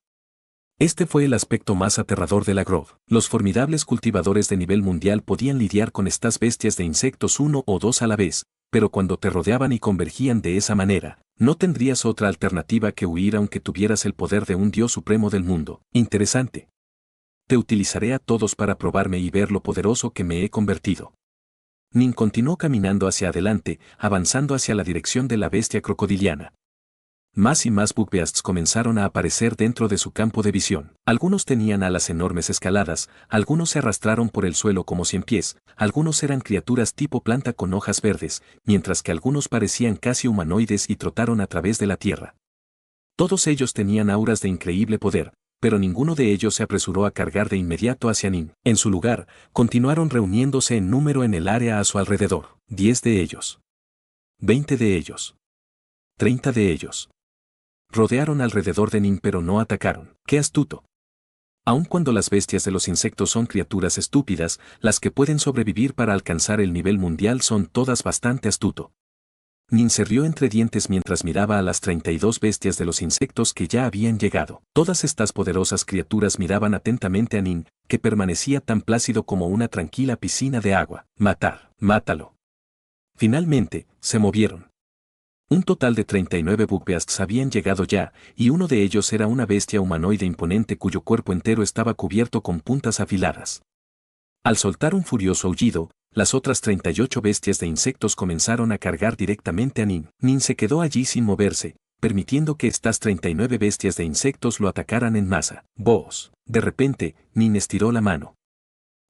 Este fue el aspecto más aterrador de la Grove. Los formidables cultivadores de nivel mundial podían lidiar con estas bestias de insectos uno o dos a la vez, pero cuando te rodeaban y convergían de esa manera, no tendrías otra alternativa que huir aunque tuvieras el poder de un dios supremo del mundo. Interesante. Te utilizaré a todos para probarme y ver lo poderoso que me he convertido. Nin continuó caminando hacia adelante, avanzando hacia la dirección de la bestia crocodiliana. Más y más Bugbeasts comenzaron a aparecer dentro de su campo de visión. Algunos tenían alas enormes escaladas, algunos se arrastraron por el suelo como ciempiés, algunos eran criaturas tipo planta con hojas verdes, mientras que algunos parecían casi humanoides y trotaron a través de la tierra. Todos ellos tenían auras de increíble poder, pero ninguno de ellos se apresuró a cargar de inmediato hacia Nin. En su lugar, continuaron reuniéndose en número en el área a su alrededor. 10 de ellos. 20 de ellos. 30 de ellos. Rodearon alrededor de Nin pero no atacaron. ¡Qué astuto! Aun cuando las bestias de los insectos son criaturas estúpidas, las que pueden sobrevivir para alcanzar el nivel mundial son todas bastante astuto. Nin se rió entre dientes mientras miraba a las 32 bestias de los insectos que ya habían llegado. Todas estas poderosas criaturas miraban atentamente a Nin, que permanecía tan plácido como una tranquila piscina de agua. Matar, mátalo. Finalmente, se movieron. Un total de 39 Bugbeasts habían llegado ya, y uno de ellos era una bestia humanoide imponente cuyo cuerpo entero estaba cubierto con puntas afiladas. Al soltar un furioso aullido, las otras 38 bestias de insectos comenzaron a cargar directamente a Nin. Nin se quedó allí sin moverse, permitiendo que estas 39 bestias de insectos lo atacaran en masa. ¡Boss! De repente, Nin estiró la mano.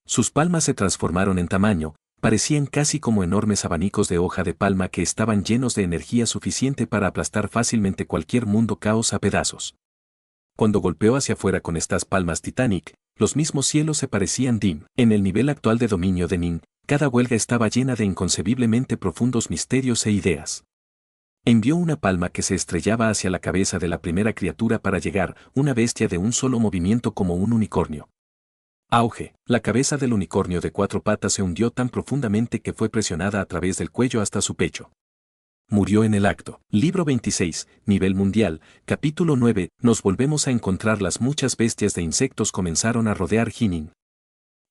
Sus palmas se transformaron en tamaño, parecían casi como enormes abanicos de hoja de palma que estaban llenos de energía suficiente para aplastar fácilmente cualquier mundo caos a pedazos. Cuando golpeó hacia afuera con estas palmas Titanic, los mismos cielos se parecían dim. En el nivel actual de dominio de Nin, cada huelga estaba llena de inconcebiblemente profundos misterios e ideas. Envió una palma que se estrellaba hacia la cabeza de la primera criatura para llegar, una bestia de un solo movimiento como un unicornio. Auge. La cabeza del unicornio de 4 patas se hundió tan profundamente que fue presionada a través del cuello hasta su pecho. Murió en el acto. Libro 26, Nivel Mundial, Capítulo 9, nos volvemos a encontrar. Las muchas bestias de insectos comenzaron a rodear Jinin.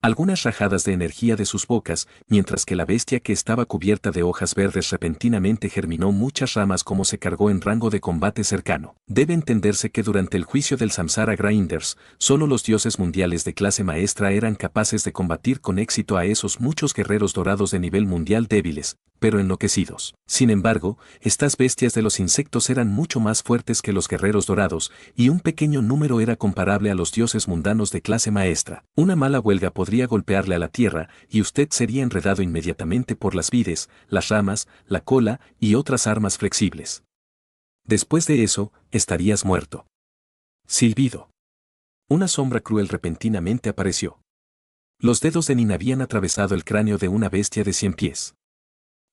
Algunas rajadas de energía de sus bocas, mientras que la bestia que estaba cubierta de hojas verdes repentinamente germinó muchas ramas como se cargó en rango de combate cercano. Debe entenderse que durante el juicio del Samsara Grinders, solo los dioses mundiales de clase maestra eran capaces de combatir con éxito a esos muchos guerreros dorados de nivel mundial débiles, pero enloquecidos. Sin embargo, estas bestias de los insectos eran mucho más fuertes que los guerreros dorados, y un pequeño número era comparable a los dioses mundanos de clase maestra. Una mala huelga podría golpearle a la tierra, y usted sería enredado inmediatamente por las vides, las ramas, la cola y otras armas flexibles. Después de eso, estarías muerto. Silbido. Una sombra cruel repentinamente apareció. Los dedos de Nin habían atravesado el cráneo de una bestia de 100 pies.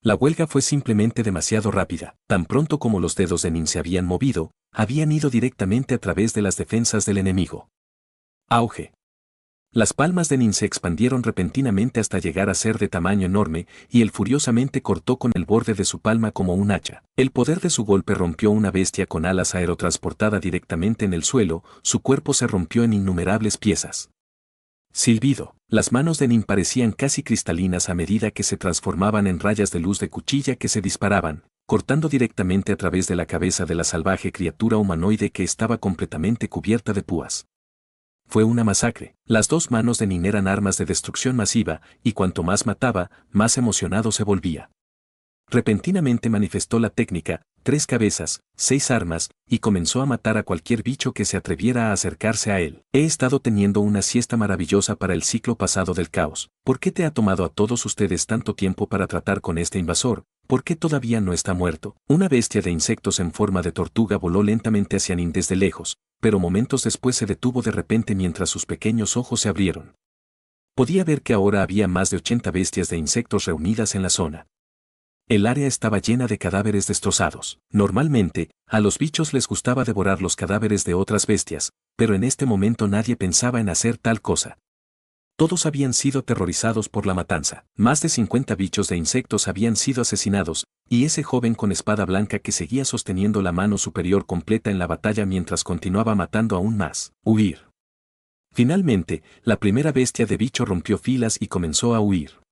La huelga fue simplemente demasiado rápida. Tan pronto como los dedos de Nin se habían movido, habían ido directamente a través de las defensas del enemigo. Auge. Las palmas de Nin se expandieron repentinamente hasta llegar a ser de tamaño enorme, y él furiosamente cortó con el borde de su palma como un hacha. El poder de su golpe rompió una bestia con alas aerotransportada directamente en el suelo, su cuerpo se rompió en innumerables piezas. Silbido. Las manos de Nin parecían casi cristalinas a medida que se transformaban en rayas de luz de cuchilla que se disparaban, cortando directamente a través de la cabeza de la salvaje criatura humanoide que estaba completamente cubierta de púas. Fue una masacre. Las 2 manos de Nin eran armas de destrucción masiva, y cuanto más mataba, más emocionado se volvía. Repentinamente manifestó la técnica, 3 cabezas, 6 armas, y comenzó a matar a cualquier bicho que se atreviera a acercarse a él. He estado teniendo una siesta maravillosa para el ciclo pasado del caos. ¿Por qué te ha tomado a todos ustedes tanto tiempo para tratar con este invasor? ¿Por qué todavía no está muerto? Una bestia de insectos en forma de tortuga voló lentamente hacia Nin desde lejos, pero momentos después se detuvo de repente mientras sus pequeños ojos se abrieron. Podía ver que ahora había más de 80 bestias de insectos reunidas en la zona. El área estaba llena de cadáveres destrozados. Normalmente, a los bichos les gustaba devorar los cadáveres de otras bestias, pero en este momento nadie pensaba en hacer tal cosa. Todos habían sido aterrorizados por la matanza. Más de 50 bichos de insectos habían sido asesinados, y ese joven con espada blanca que seguía sosteniendo la mano superior completa en la batalla mientras continuaba matando aún más. Huir. Finalmente, la primera bestia de bicho rompió filas y comenzó a huir.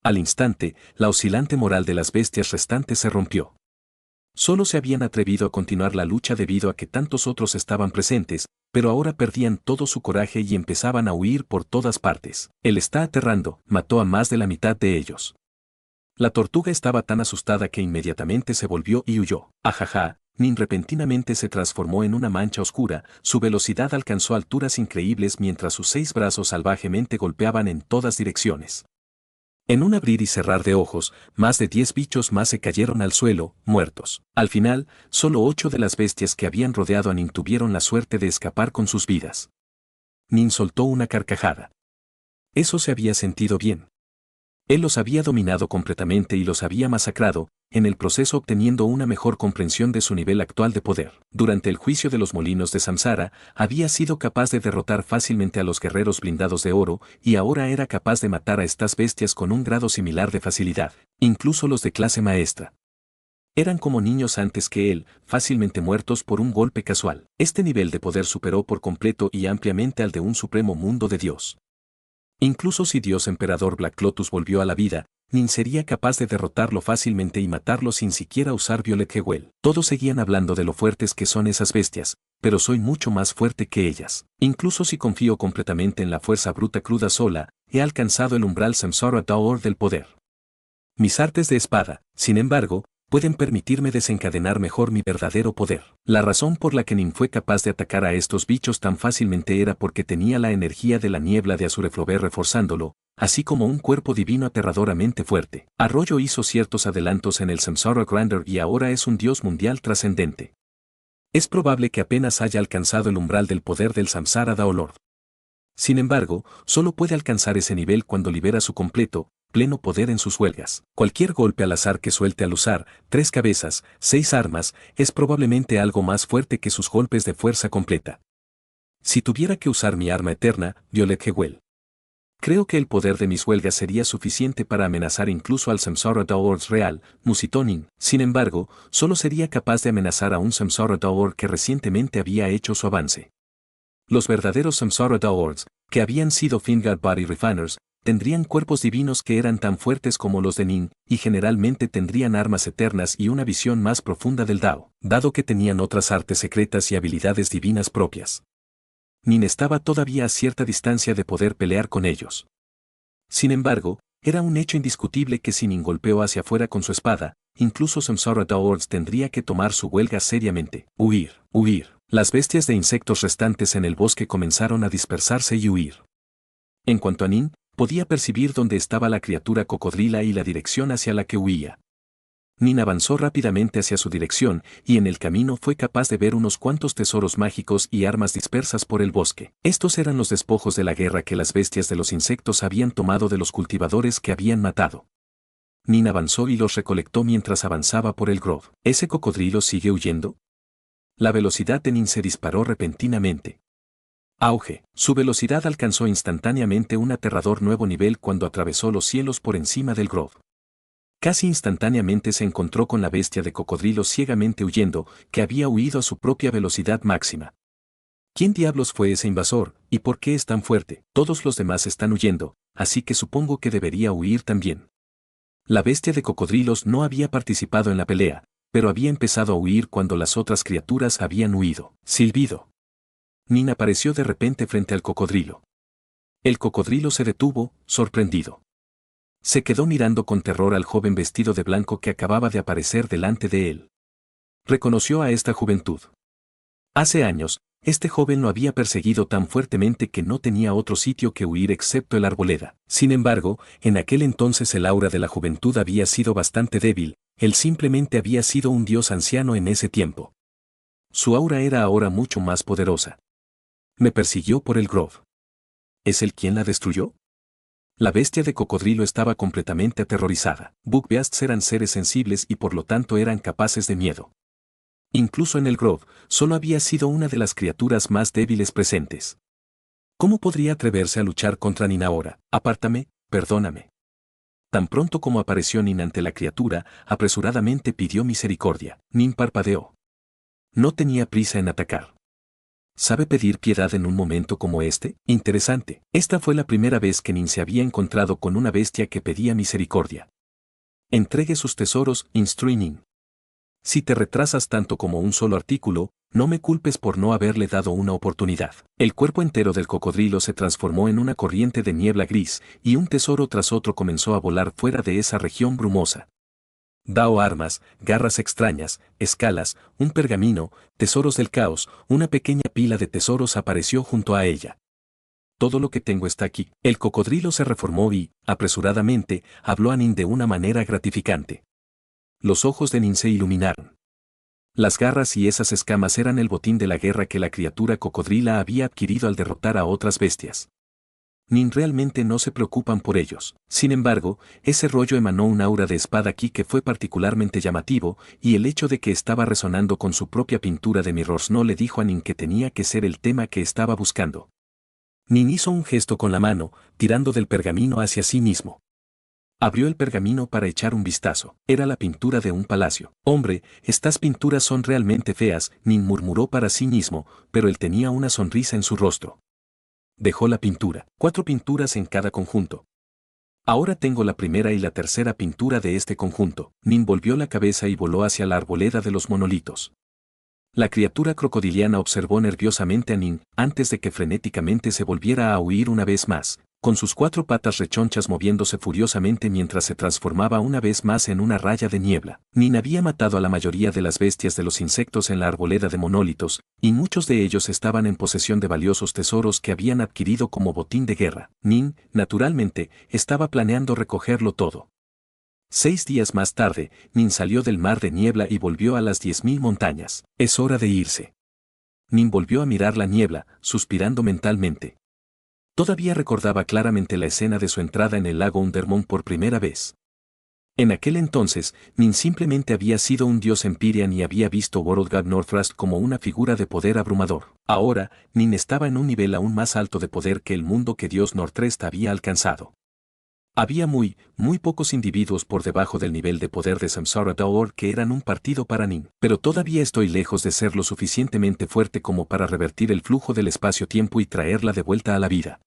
Al instante, la oscilante moral de las bestias restantes se rompió. Solo se habían atrevido a continuar la lucha debido a que tantos otros estaban presentes, pero ahora perdían todo su coraje y empezaban a huir por todas partes. Él está aterrando, mató a más de la mitad de ellos. La tortuga estaba tan asustada que inmediatamente se volvió y huyó. Ajaja, Nin repentinamente se transformó en una mancha oscura, su velocidad alcanzó alturas increíbles mientras sus 6 brazos salvajemente golpeaban en todas direcciones. En un abrir y cerrar de ojos, más de 10 bichos más se cayeron al suelo, muertos. Al final, solo 8 de las bestias que habían rodeado a Nin tuvieron la suerte de escapar con sus vidas. Nin soltó una carcajada. Eso se había sentido bien. Él los había dominado completamente y los había masacrado, en el proceso obteniendo una mejor comprensión de su nivel actual de poder. Durante el juicio de los molinos de Samsara, había sido capaz de derrotar fácilmente a los guerreros blindados de oro, y ahora era capaz de matar a estas bestias con un grado similar de facilidad, incluso los de clase maestra. Eran como niños antes que él, fácilmente muertos por un golpe casual. Este nivel de poder superó por completo y ampliamente al de un supremo mundo de Dios. Incluso si Dios Emperador Black Lotus volvió a la vida, Nin sería capaz de derrotarlo fácilmente y matarlo sin siquiera usar Violet Jewel. Todos seguían hablando de lo fuertes que son esas bestias, pero soy mucho más fuerte que ellas. Incluso si confío completamente en la fuerza bruta cruda sola, he alcanzado el umbral Samsara Tower del poder. Mis artes de espada, sin embargo, pueden permitirme desencadenar mejor mi verdadero poder. La razón por la que Nin fue capaz de atacar a estos bichos tan fácilmente era porque tenía la energía de la niebla de Azureflover reforzándolo, así como un cuerpo divino aterradoramente fuerte. Arroyo hizo ciertos adelantos en el Samsara Grandeur y ahora es un dios mundial trascendente. Es probable que apenas haya alcanzado el umbral del poder del Samsara Daolord. Sin embargo, solo puede alcanzar ese nivel cuando libera su completo, pleno poder en sus huelgas. Cualquier golpe al azar que suelte al usar 3 cabezas, 6 armas, es probablemente algo más fuerte que sus golpes de fuerza completa. Si tuviera que usar mi arma eterna, Violet Hewell, creo que el poder de mis huelgas sería suficiente para amenazar incluso al Samsara Daolord real, Musitonin. Sin embargo, solo sería capaz de amenazar a un Samsara Daolord que recientemente había hecho su avance. Los verdaderos Samsara Daolords, que habían sido Fingard Body Refiners, tendrían cuerpos divinos que eran tan fuertes como los de Nin, y generalmente tendrían armas eternas y una visión más profunda del Dao, dado que tenían otras artes secretas y habilidades divinas propias. Nin estaba todavía a cierta distancia de poder pelear con ellos. Sin embargo, era un hecho indiscutible que si Nin golpeó hacia afuera con su espada, incluso Samsara Daolords tendría que tomar su huelga seriamente. Huir, huir. Las bestias de insectos restantes en el bosque comenzaron a dispersarse y huir. En cuanto a Nin, podía percibir dónde estaba la criatura cocodrila y la dirección hacia la que huía. Nin avanzó rápidamente hacia su dirección y en el camino fue capaz de ver unos cuantos tesoros mágicos y armas dispersas por el bosque. Estos eran los despojos de la guerra que las bestias de los insectos habían tomado de los cultivadores que habían matado. Nin avanzó y los recolectó mientras avanzaba por el grove. ¿Ese cocodrilo sigue huyendo? La velocidad de Nin se disparó repentinamente. Auge. Su velocidad alcanzó instantáneamente un aterrador nuevo nivel cuando atravesó los cielos por encima del grove. Casi instantáneamente se encontró con la bestia de cocodrilo ciegamente huyendo, que había huido a su propia velocidad máxima. ¿Quién diablos fue ese invasor, y por qué es tan fuerte? Todos los demás están huyendo, así que supongo que debería huir también. La bestia de cocodrilos no había participado en la pelea, pero había empezado a huir cuando las otras criaturas habían huido. Silbido. Nin apareció de repente frente al cocodrilo. El cocodrilo se detuvo, sorprendido. Se quedó mirando con terror al joven vestido de blanco que acababa de aparecer delante de él. Reconoció a esta juventud. Hace años, este joven lo había perseguido tan fuertemente que no tenía otro sitio que huir excepto el arboleda. Sin embargo, en aquel entonces el aura de la juventud había sido bastante débil, él simplemente había sido un dios anciano en ese tiempo. Su aura era ahora mucho más poderosa. Me persiguió por el grove. ¿Es él quien la destruyó? La bestia de cocodrilo estaba completamente aterrorizada. Buckbeasts eran seres sensibles y por lo tanto eran capaces de miedo. Incluso en el grove, solo había sido una de las criaturas más débiles presentes. ¿Cómo podría atreverse a luchar contra Nin ahora? Apártame, perdóname. Tan pronto como apareció Nin ante la criatura, apresuradamente pidió misericordia. Nin parpadeó. No tenía prisa en atacar. ¿Sabe pedir piedad en un momento como este? Interesante. Esta fue la primera vez que Nin se había encontrado con una bestia que pedía misericordia. Entregue sus tesoros, instruí Nin. Si te retrasas tanto como un solo artículo, no me culpes por no haberle dado una oportunidad. El cuerpo entero del cocodrilo se transformó en una corriente de niebla gris, y un tesoro tras otro comenzó a volar fuera de esa región brumosa. Dao armas, garras extrañas, escalas, un pergamino, tesoros del caos, una pequeña pila de tesoros apareció junto a ella. Todo lo que tengo está aquí. El cocodrilo se reformó y, apresuradamente, habló a Nin de una manera gratificante. Los ojos de Nin se iluminaron. Las garras y esas escamas eran el botín de la guerra que la criatura cocodrila había adquirido al derrotar a otras bestias. Nin realmente no se preocupan por ellos. Sin embargo, ese rollo emanó un aura de espada aquí que fue particularmente llamativo, y el hecho de que estaba resonando con su propia pintura de Mirrors no le dijo a Nin que tenía que ser el tema que estaba buscando. Nin hizo un gesto con la mano, tirando del pergamino hacia sí mismo. Abrió el pergamino para echar un vistazo. Era la pintura de un palacio. Hombre, estas pinturas son realmente feas, Nin murmuró para sí mismo, pero él tenía una sonrisa en su rostro. Dejó la pintura. 4 pinturas en cada conjunto. Ahora tengo la primera y la tercera pintura de este conjunto. Nin volvió la cabeza y voló hacia la arboleda de los monolitos. La criatura crocodiliana observó nerviosamente a Nin, antes de que frenéticamente se volviera a huir una vez más. con sus 4 patas rechonchas moviéndose furiosamente mientras se transformaba una vez más en una raya de niebla. Nin había matado a la mayoría de las bestias de los insectos en la arboleda de monolitos, y muchos de ellos estaban en posesión de valiosos tesoros que habían adquirido como botín de guerra. Nin, naturalmente, estaba planeando recogerlo todo. 6 días más tarde, Nin salió del mar de niebla y volvió a las 10.000 montañas. Es hora de irse. Nin volvió a mirar la niebla, suspirando mentalmente. Todavía recordaba claramente la escena de su entrada en el lago Undermont por primera vez. En aquel entonces, Nin simplemente había sido un dios Empyrean y había visto Worldgard Northrust como una figura de poder abrumador. Ahora, Nin estaba en un nivel aún más alto de poder que el mundo que dios Northrust había alcanzado. Había muy pocos individuos por debajo del nivel de poder de Samsara Daor que eran un partido para Nin. Pero todavía estoy lejos de ser lo suficientemente fuerte como para revertir el flujo del espacio-tiempo y traerla de vuelta a la vida.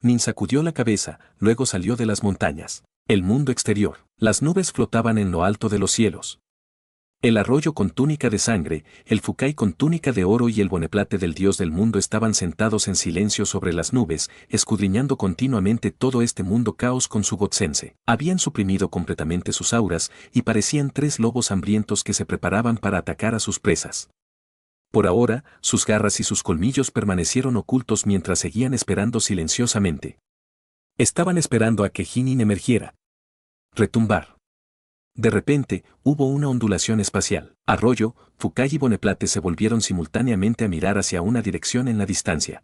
Nin sacudió la cabeza, luego salió de las montañas. El mundo exterior. Las nubes flotaban en lo alto de los cielos. El arroyo con túnica de sangre, el Fukai con túnica de oro y el boneplate del dios del mundo estaban sentados en silencio sobre las nubes, escudriñando continuamente todo este mundo caos con su Gotsense. Habían suprimido completamente sus auras y parecían 3 lobos hambrientos que se preparaban para atacar a sus presas. Por ahora, sus garras y sus colmillos permanecieron ocultos mientras seguían esperando silenciosamente. Estaban esperando a que Hinin emergiera. Retumbar. De repente, hubo una ondulación espacial. Arroyo, Fukai y Boneplate se volvieron simultáneamente a mirar hacia una dirección en la distancia.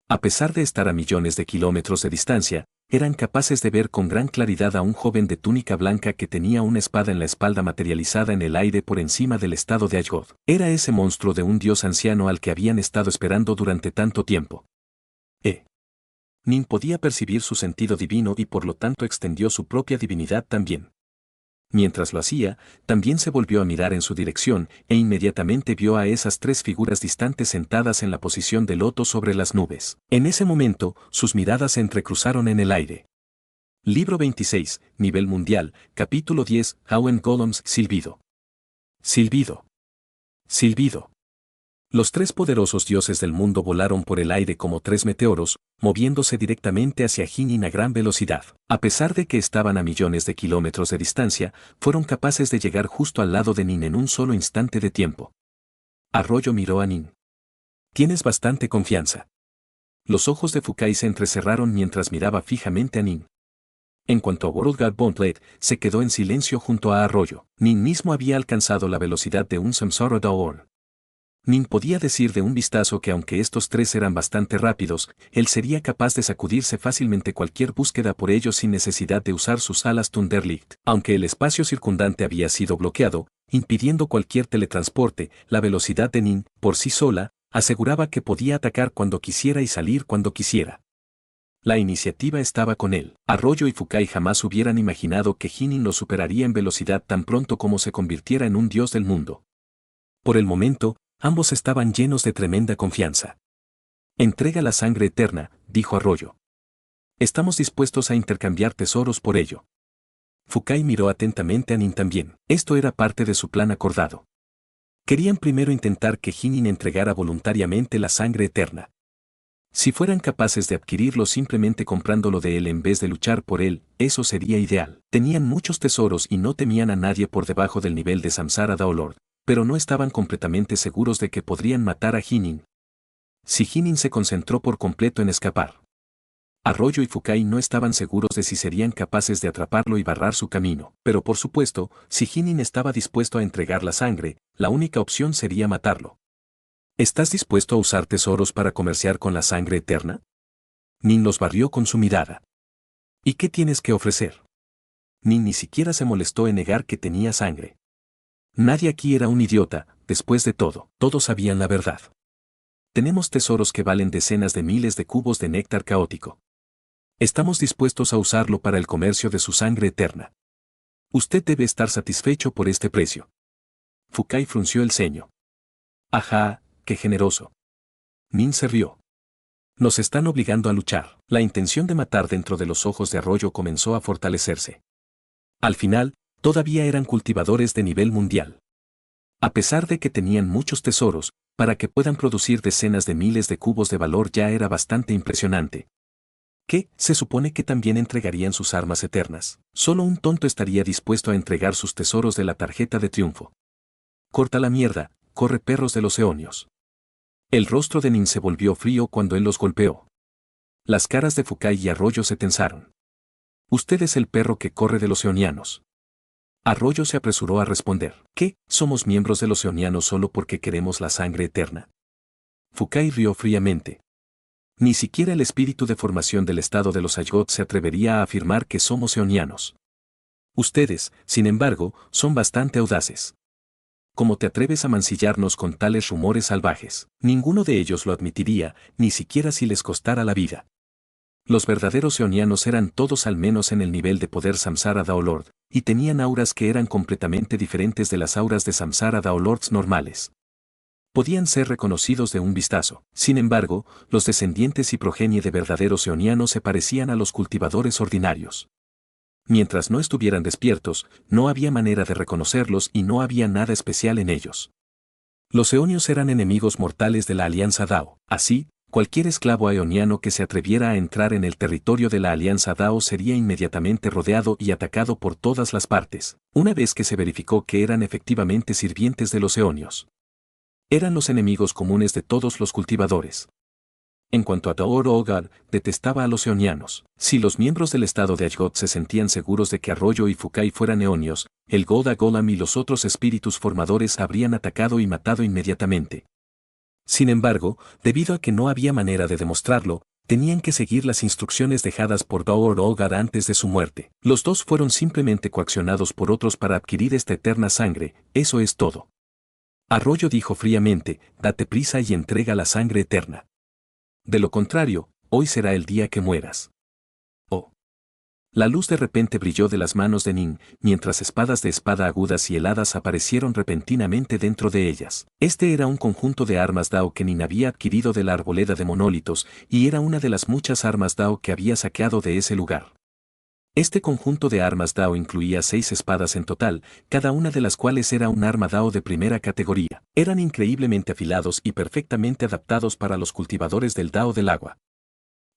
A pesar de estar a millones de kilómetros de distancia, eran capaces de ver con gran claridad a un joven de túnica blanca que tenía una espada en la espalda materializada en el aire por encima del estado de Ashgoth. Era ese monstruo de un dios anciano al que habían estado esperando durante tanto tiempo. Nin podía percibir su sentido divino y por lo tanto extendió su propia divinidad también. Mientras lo hacía, también se volvió a mirar en su dirección e inmediatamente vio a esas 3 figuras distantes sentadas en la posición de loto sobre las nubes. En ese momento, sus miradas se entrecruzaron en el aire. Libro 26, Nivel Mundial, Capítulo 10, Hauen Golems, Silbido. Silbido. Silbido. Los 3 poderosos dioses del mundo volaron por el aire como 3 meteoros, moviéndose directamente hacia Hinin a gran velocidad. A pesar de que estaban a millones de kilómetros de distancia, fueron capaces de llegar justo al lado de Nin en un solo instante de tiempo. Arroyo miró a Nin. Tienes bastante confianza. Los ojos de Fukai se entrecerraron mientras miraba fijamente a Nin. En cuanto a Worldgard Gauntlet, se quedó en silencio junto a Arroyo. Nin mismo había alcanzado la velocidad de un Samsara Daor. Nin podía decir de un vistazo que aunque estos 3 eran bastante rápidos, él sería capaz de sacudirse fácilmente cualquier búsqueda por ellos sin necesidad de usar sus alas Thunderlight. Aunque el espacio circundante había sido bloqueado, impidiendo cualquier teletransporte, la velocidad de Nin, por sí sola, aseguraba que podía atacar cuando quisiera y salir cuando quisiera. La iniciativa estaba con él. Arroyo y Fukai jamás hubieran imaginado que Hinin lo superaría en velocidad tan pronto como se convirtiera en un dios del mundo. Por el momento, ambos estaban llenos de tremenda confianza. Entrega la sangre eterna, dijo Arroyo. Estamos dispuestos a intercambiar tesoros por ello. Fukai miró atentamente a Nin también. Esto era parte de su plan acordado. Querían primero intentar que Hinin entregara voluntariamente la sangre eterna. Si fueran capaces de adquirirlo simplemente comprándolo de él en vez de luchar por él, eso sería ideal. Tenían muchos tesoros y no temían a nadie por debajo del nivel de Samsara Daolord, pero no estaban completamente seguros de que podrían matar a Hinin. Si Hinin se concentró por completo en escapar. Arroyo y Fukai no estaban seguros de si serían capaces de atraparlo y barrar su camino, pero por supuesto, si Hinin estaba dispuesto a entregar la sangre, la única opción sería matarlo. ¿Estás dispuesto a usar tesoros para comerciar con la sangre eterna? Nin los barrió con su mirada. ¿Y qué tienes que ofrecer? Nin ni siquiera se molestó en negar que tenía sangre. Nadie aquí era un idiota, después de todo, todos sabían la verdad. Tenemos tesoros que valen decenas de miles de cubos de néctar caótico. Estamos dispuestos a usarlo para el comercio de su sangre eterna. Usted debe estar satisfecho por este precio. Fukai frunció el ceño. Ajá, qué generoso. Nin se rió. Nos están obligando a luchar. La intención de matar dentro de los ojos de Arroyo comenzó a fortalecerse. Al final, todavía eran cultivadores de nivel mundial. A pesar de que tenían muchos tesoros, para que puedan producir decenas de miles de cubos de valor ya era bastante impresionante. ¿Qué? Se supone que también entregarían sus armas eternas. Solo un tonto estaría dispuesto a entregar sus tesoros de la tarjeta de triunfo. Corta la mierda, corre perros de los eonios. El rostro de Nin se volvió frío cuando él los golpeó. Las caras de Fukai y Arroyo se tensaron. Usted es el perro que corre de los eonianos. Arroyo se apresuró a responder. ¿Qué? ¿Somos miembros de los eonianos solo porque queremos la sangre eterna? Fukai rió fríamente. Ni siquiera el espíritu de formación del estado de los Aygot se atrevería a afirmar que somos eonianos. Ustedes, sin embargo, son bastante audaces. ¿Cómo te atreves a mancillarnos con tales rumores salvajes? Ninguno de ellos lo admitiría, ni siquiera si les costara la vida. Los verdaderos eonianos eran todos al menos en el nivel de poder Samsara Daolord, y tenían auras que eran completamente diferentes de las auras de Samsara Daolords normales. Podían ser reconocidos de un vistazo. Sin embargo, los descendientes y progenie de verdaderos eonianos se parecían a los cultivadores ordinarios. Mientras no estuvieran despiertos, no había manera de reconocerlos y no había nada especial en ellos. Los eonios eran enemigos mortales de la Alianza Dao. Así, cualquier esclavo eoniano que se atreviera a entrar en el territorio de la Alianza Dao sería inmediatamente rodeado y atacado por todas las partes, una vez que se verificó que eran efectivamente sirvientes de los eonios. Eran los enemigos comunes de todos los cultivadores. En cuanto a Taor Ogar, detestaba a los eonianos. Si los miembros del estado de Aygot se sentían seguros de que Arroyo y Fukai fueran eonios, el Goda Golam y los otros espíritus formadores habrían atacado y matado inmediatamente. Sin embargo, debido a que no había manera de demostrarlo, tenían que seguir las instrucciones dejadas por Taor Ogar antes de su muerte. Los dos fueron simplemente coaccionados por otros para adquirir esta eterna sangre, eso es todo. Arroyo dijo fríamente, date prisa y entrega la sangre eterna. De lo contrario, hoy será el día que mueras. Oh. La luz de repente brilló de las manos de Nin, mientras espadas de espada agudas y heladas aparecieron repentinamente dentro de ellas. Este era un conjunto de armas Dao que Nin había adquirido de la arboleda de monolitos, y era una de las muchas armas Dao que había saqueado de ese lugar. Este conjunto de armas Dao incluía 6 espadas en total, cada una de las cuales era un arma Dao de primera categoría. Eran increíblemente afilados y perfectamente adaptados para los cultivadores del Dao del agua.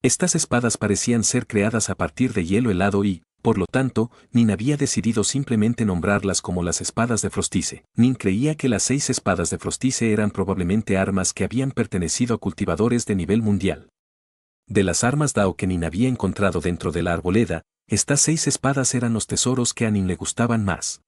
Estas espadas parecían ser creadas a partir de hielo helado y, por lo tanto, Nin había decidido simplemente nombrarlas como las espadas de Frostice. Nin creía que las 6 espadas de Frostice eran probablemente armas que habían pertenecido a cultivadores de nivel mundial. De las armas Dao que Nin había encontrado dentro de la arboleda, estas 6 espadas eran los tesoros que a Nin le gustaban más.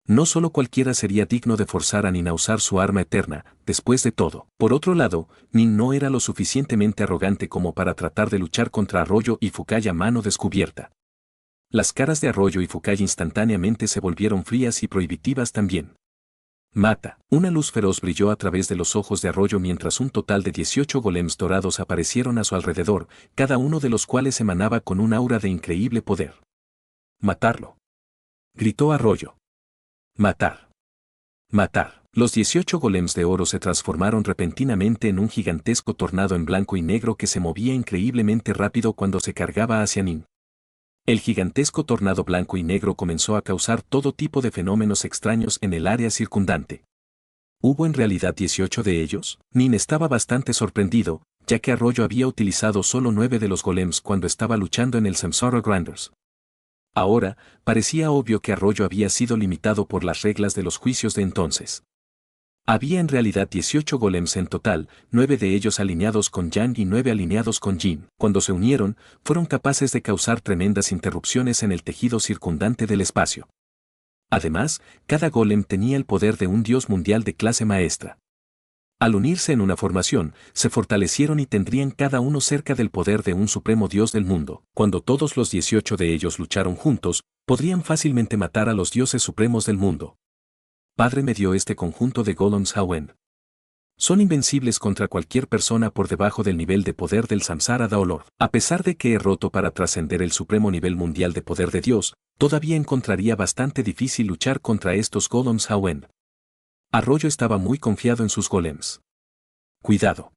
No solo cualquiera sería digno de forzar a Nin a usar su arma eterna, después de todo. Por otro lado, Nin no era lo suficientemente arrogante como para tratar de luchar contra Arroyo y Fukai a mano descubierta. Las caras de Arroyo y Fukai instantáneamente se volvieron frías y prohibitivas también. Mata. Una luz feroz brilló a través de los ojos de Arroyo mientras un total de 18 golems dorados aparecieron a su alrededor, cada uno de los cuales emanaba con un aura de increíble poder. Matarlo. Gritó Arroyo. Matar. Matar. Los 18 golems de oro se transformaron repentinamente en un gigantesco tornado en blanco y negro que se movía increíblemente rápido cuando se cargaba hacia Nin. El gigantesco tornado blanco y negro comenzó a causar todo tipo de fenómenos extraños en el área circundante. ¿Hubo en realidad 18 de ellos? Nin estaba bastante sorprendido, ya que Arroyo había utilizado solo 9 de los golems cuando estaba luchando en el Samsara Granders. Ahora, parecía obvio que Arroyo había sido limitado por las reglas de los juicios de entonces. Había en realidad 18 golems en total, 9 de ellos alineados con Yang y 9 alineados con Jin. Cuando se unieron, fueron capaces de causar tremendas interrupciones en el tejido circundante del espacio. Además, cada golem tenía el poder de un dios mundial de clase maestra. Al unirse en una formación, se fortalecieron y tendrían cada uno cerca del poder de un supremo dios del mundo. Cuando todos los 18 de ellos lucharon juntos, podrían fácilmente matar a los dioses supremos del mundo. Padre me dio este conjunto de golems Hawen. Son invencibles contra cualquier persona por debajo del nivel de poder del Samsara Daolord. A pesar de que he roto para trascender el supremo nivel mundial de poder de Dios, todavía encontraría bastante difícil luchar contra estos golems Hawen. Arroyo estaba muy confiado en sus golems. ¡Cuidado!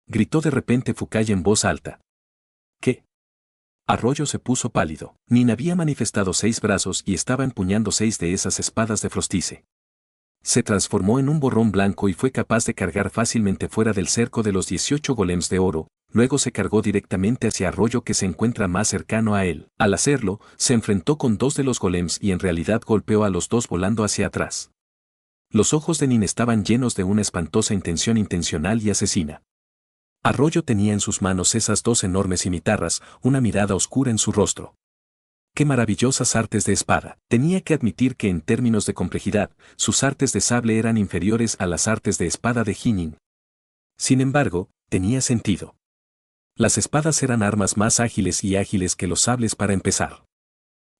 Gritó de repente Fukai en voz alta. ¿Qué? Arroyo se puso pálido. Nin había manifestado 6 brazos y estaba empuñando 6 de esas espadas de Frostice. Se transformó en un borrón blanco y fue capaz de cargar fácilmente fuera del cerco de los 18 golems de oro, luego se cargó directamente hacia Arroyo que se encuentra más cercano a él. Al hacerlo, se enfrentó con dos de los golems y en realidad golpeó a los dos volando hacia atrás. Los ojos de Nin estaban llenos de una espantosa intención intencional y asesina. Arroyo tenía en sus manos esas dos enormes cimitarras, una mirada oscura en su rostro. ¡Qué maravillosas artes de espada! Tenía que admitir que en términos de complejidad, sus artes de sable eran inferiores a las artes de espada de Jinin. Sin embargo, tenía sentido. Las espadas eran armas más ágiles y ágiles que los sables para empezar.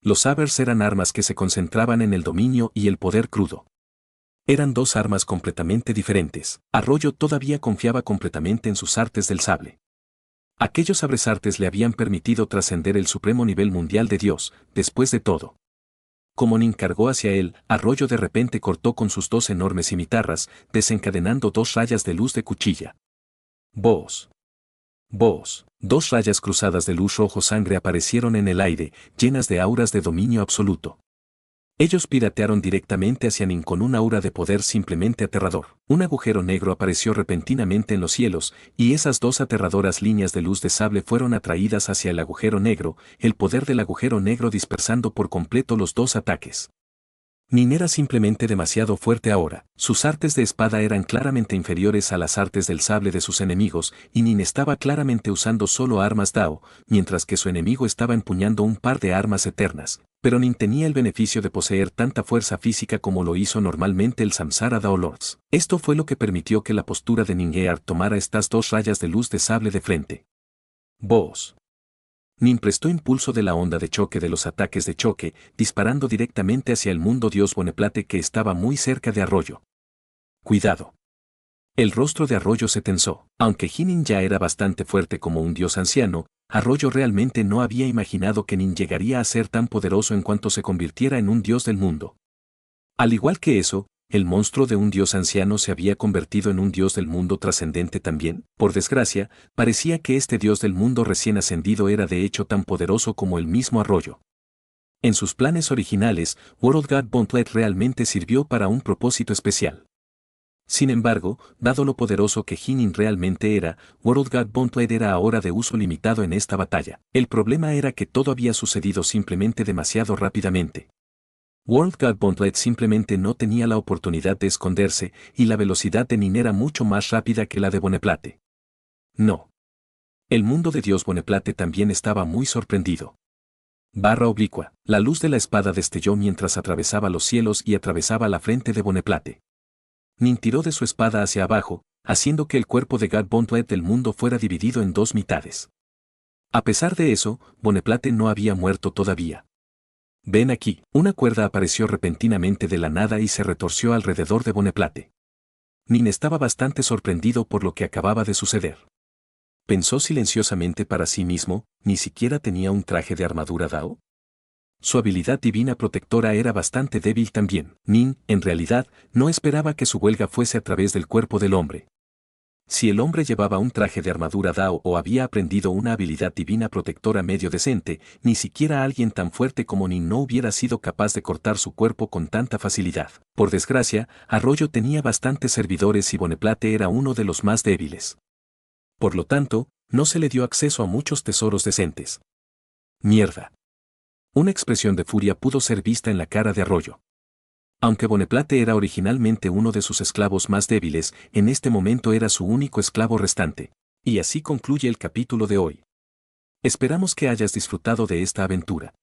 Los sabers eran armas que se concentraban en el dominio y el poder crudo. Eran dos armas completamente diferentes. Arroyo todavía confiaba completamente en sus artes del sable. Aquellos sabresartes le habían permitido trascender el supremo nivel mundial de Dios, después de todo. Como Nin cargó hacia él, Arroyo de repente cortó con sus dos enormes cimitarras, desencadenando dos rayas de luz de cuchilla. ¡Vos! ¡Vos! Dos rayas cruzadas de luz rojo sangre aparecieron en el aire, llenas de auras de dominio absoluto. Ellos piratearon directamente hacia Nin con un aura de poder simplemente aterrador. Un agujero negro apareció repentinamente en los cielos, y esas dos aterradoras líneas de luz de sable fueron atraídas hacia el agujero negro, el poder del agujero negro dispersando por completo los dos ataques. Nin era simplemente demasiado fuerte ahora, sus artes de espada eran claramente inferiores a las artes del sable de sus enemigos, y Nin estaba claramente usando solo armas Dao, mientras que su enemigo estaba empuñando un par de armas eternas, pero Nin tenía el beneficio de poseer tanta fuerza física como lo hizo normalmente el Samsara Dao Lords. Esto fue lo que permitió que la postura de Nin Gear tomara estas dos rayas de luz de sable de frente. Vos. Nin prestó impulso de la onda de choque de los ataques de choque, disparando directamente hacia el mundo dios Boneplate que estaba muy cerca de Arroyo. ¡Cuidado! El rostro de Arroyo se tensó. Aunque Jinin ya era bastante fuerte como un dios anciano, Arroyo realmente no había imaginado que Nin llegaría a ser tan poderoso en cuanto se convirtiera en un dios del mundo. Al igual que eso, ¿el monstruo de un dios anciano se había convertido en un dios del mundo trascendente también? Por desgracia, parecía que este dios del mundo recién ascendido era de hecho tan poderoso como el mismo Arroyo. En sus planes originales, World God Gauntlet realmente sirvió para un propósito especial. Sin embargo, dado lo poderoso que Jinin realmente era, World God Gauntlet era ahora de uso limitado en esta batalla. El problema era que todo había sucedido simplemente demasiado rápidamente. World God Gauntlet simplemente no tenía la oportunidad de esconderse, y la velocidad de Nin era mucho más rápida que la de Boneplate. No. El mundo de Dios Boneplate también estaba muy sorprendido. Barra oblicua, la luz de la espada destelló mientras atravesaba los cielos y atravesaba la frente de Boneplate. Nin tiró de su espada hacia abajo, haciendo que el cuerpo de God Gauntlet del mundo fuera dividido en dos mitades. A pesar de eso, Boneplate no había muerto todavía. Ven aquí, una cuerda apareció repentinamente de la nada y se retorció alrededor de Boneplate. Nin estaba bastante sorprendido por lo que acababa de suceder. Pensó silenciosamente para sí mismo, ¿ni siquiera tenía un traje de armadura Dao? Su habilidad divina protectora era bastante débil también. Nin, en realidad, no esperaba que su huelga fuese a través del cuerpo del hombre. Si el hombre llevaba un traje de armadura Dao o había aprendido una habilidad divina protectora medio decente, ni siquiera alguien tan fuerte como Nin no hubiera sido capaz de cortar su cuerpo con tanta facilidad. Por desgracia, Arroyo tenía bastantes servidores y Boneplate era uno de los más débiles. Por lo tanto, no se le dio acceso a muchos tesoros decentes. ¡Mierda! Una expresión de furia pudo ser vista en la cara de Arroyo. Aunque Boneplate era originalmente uno de sus esclavos más débiles, en este momento era su único esclavo restante. Y así concluye el capítulo de hoy. Esperamos que hayas disfrutado de esta aventura.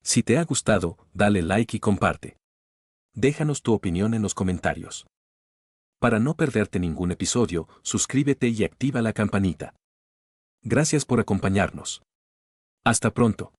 Si te ha gustado, dale like y comparte. Déjanos tu opinión en los comentarios. Para no perderte ningún episodio, suscríbete y activa la campanita. Gracias por acompañarnos. Hasta pronto.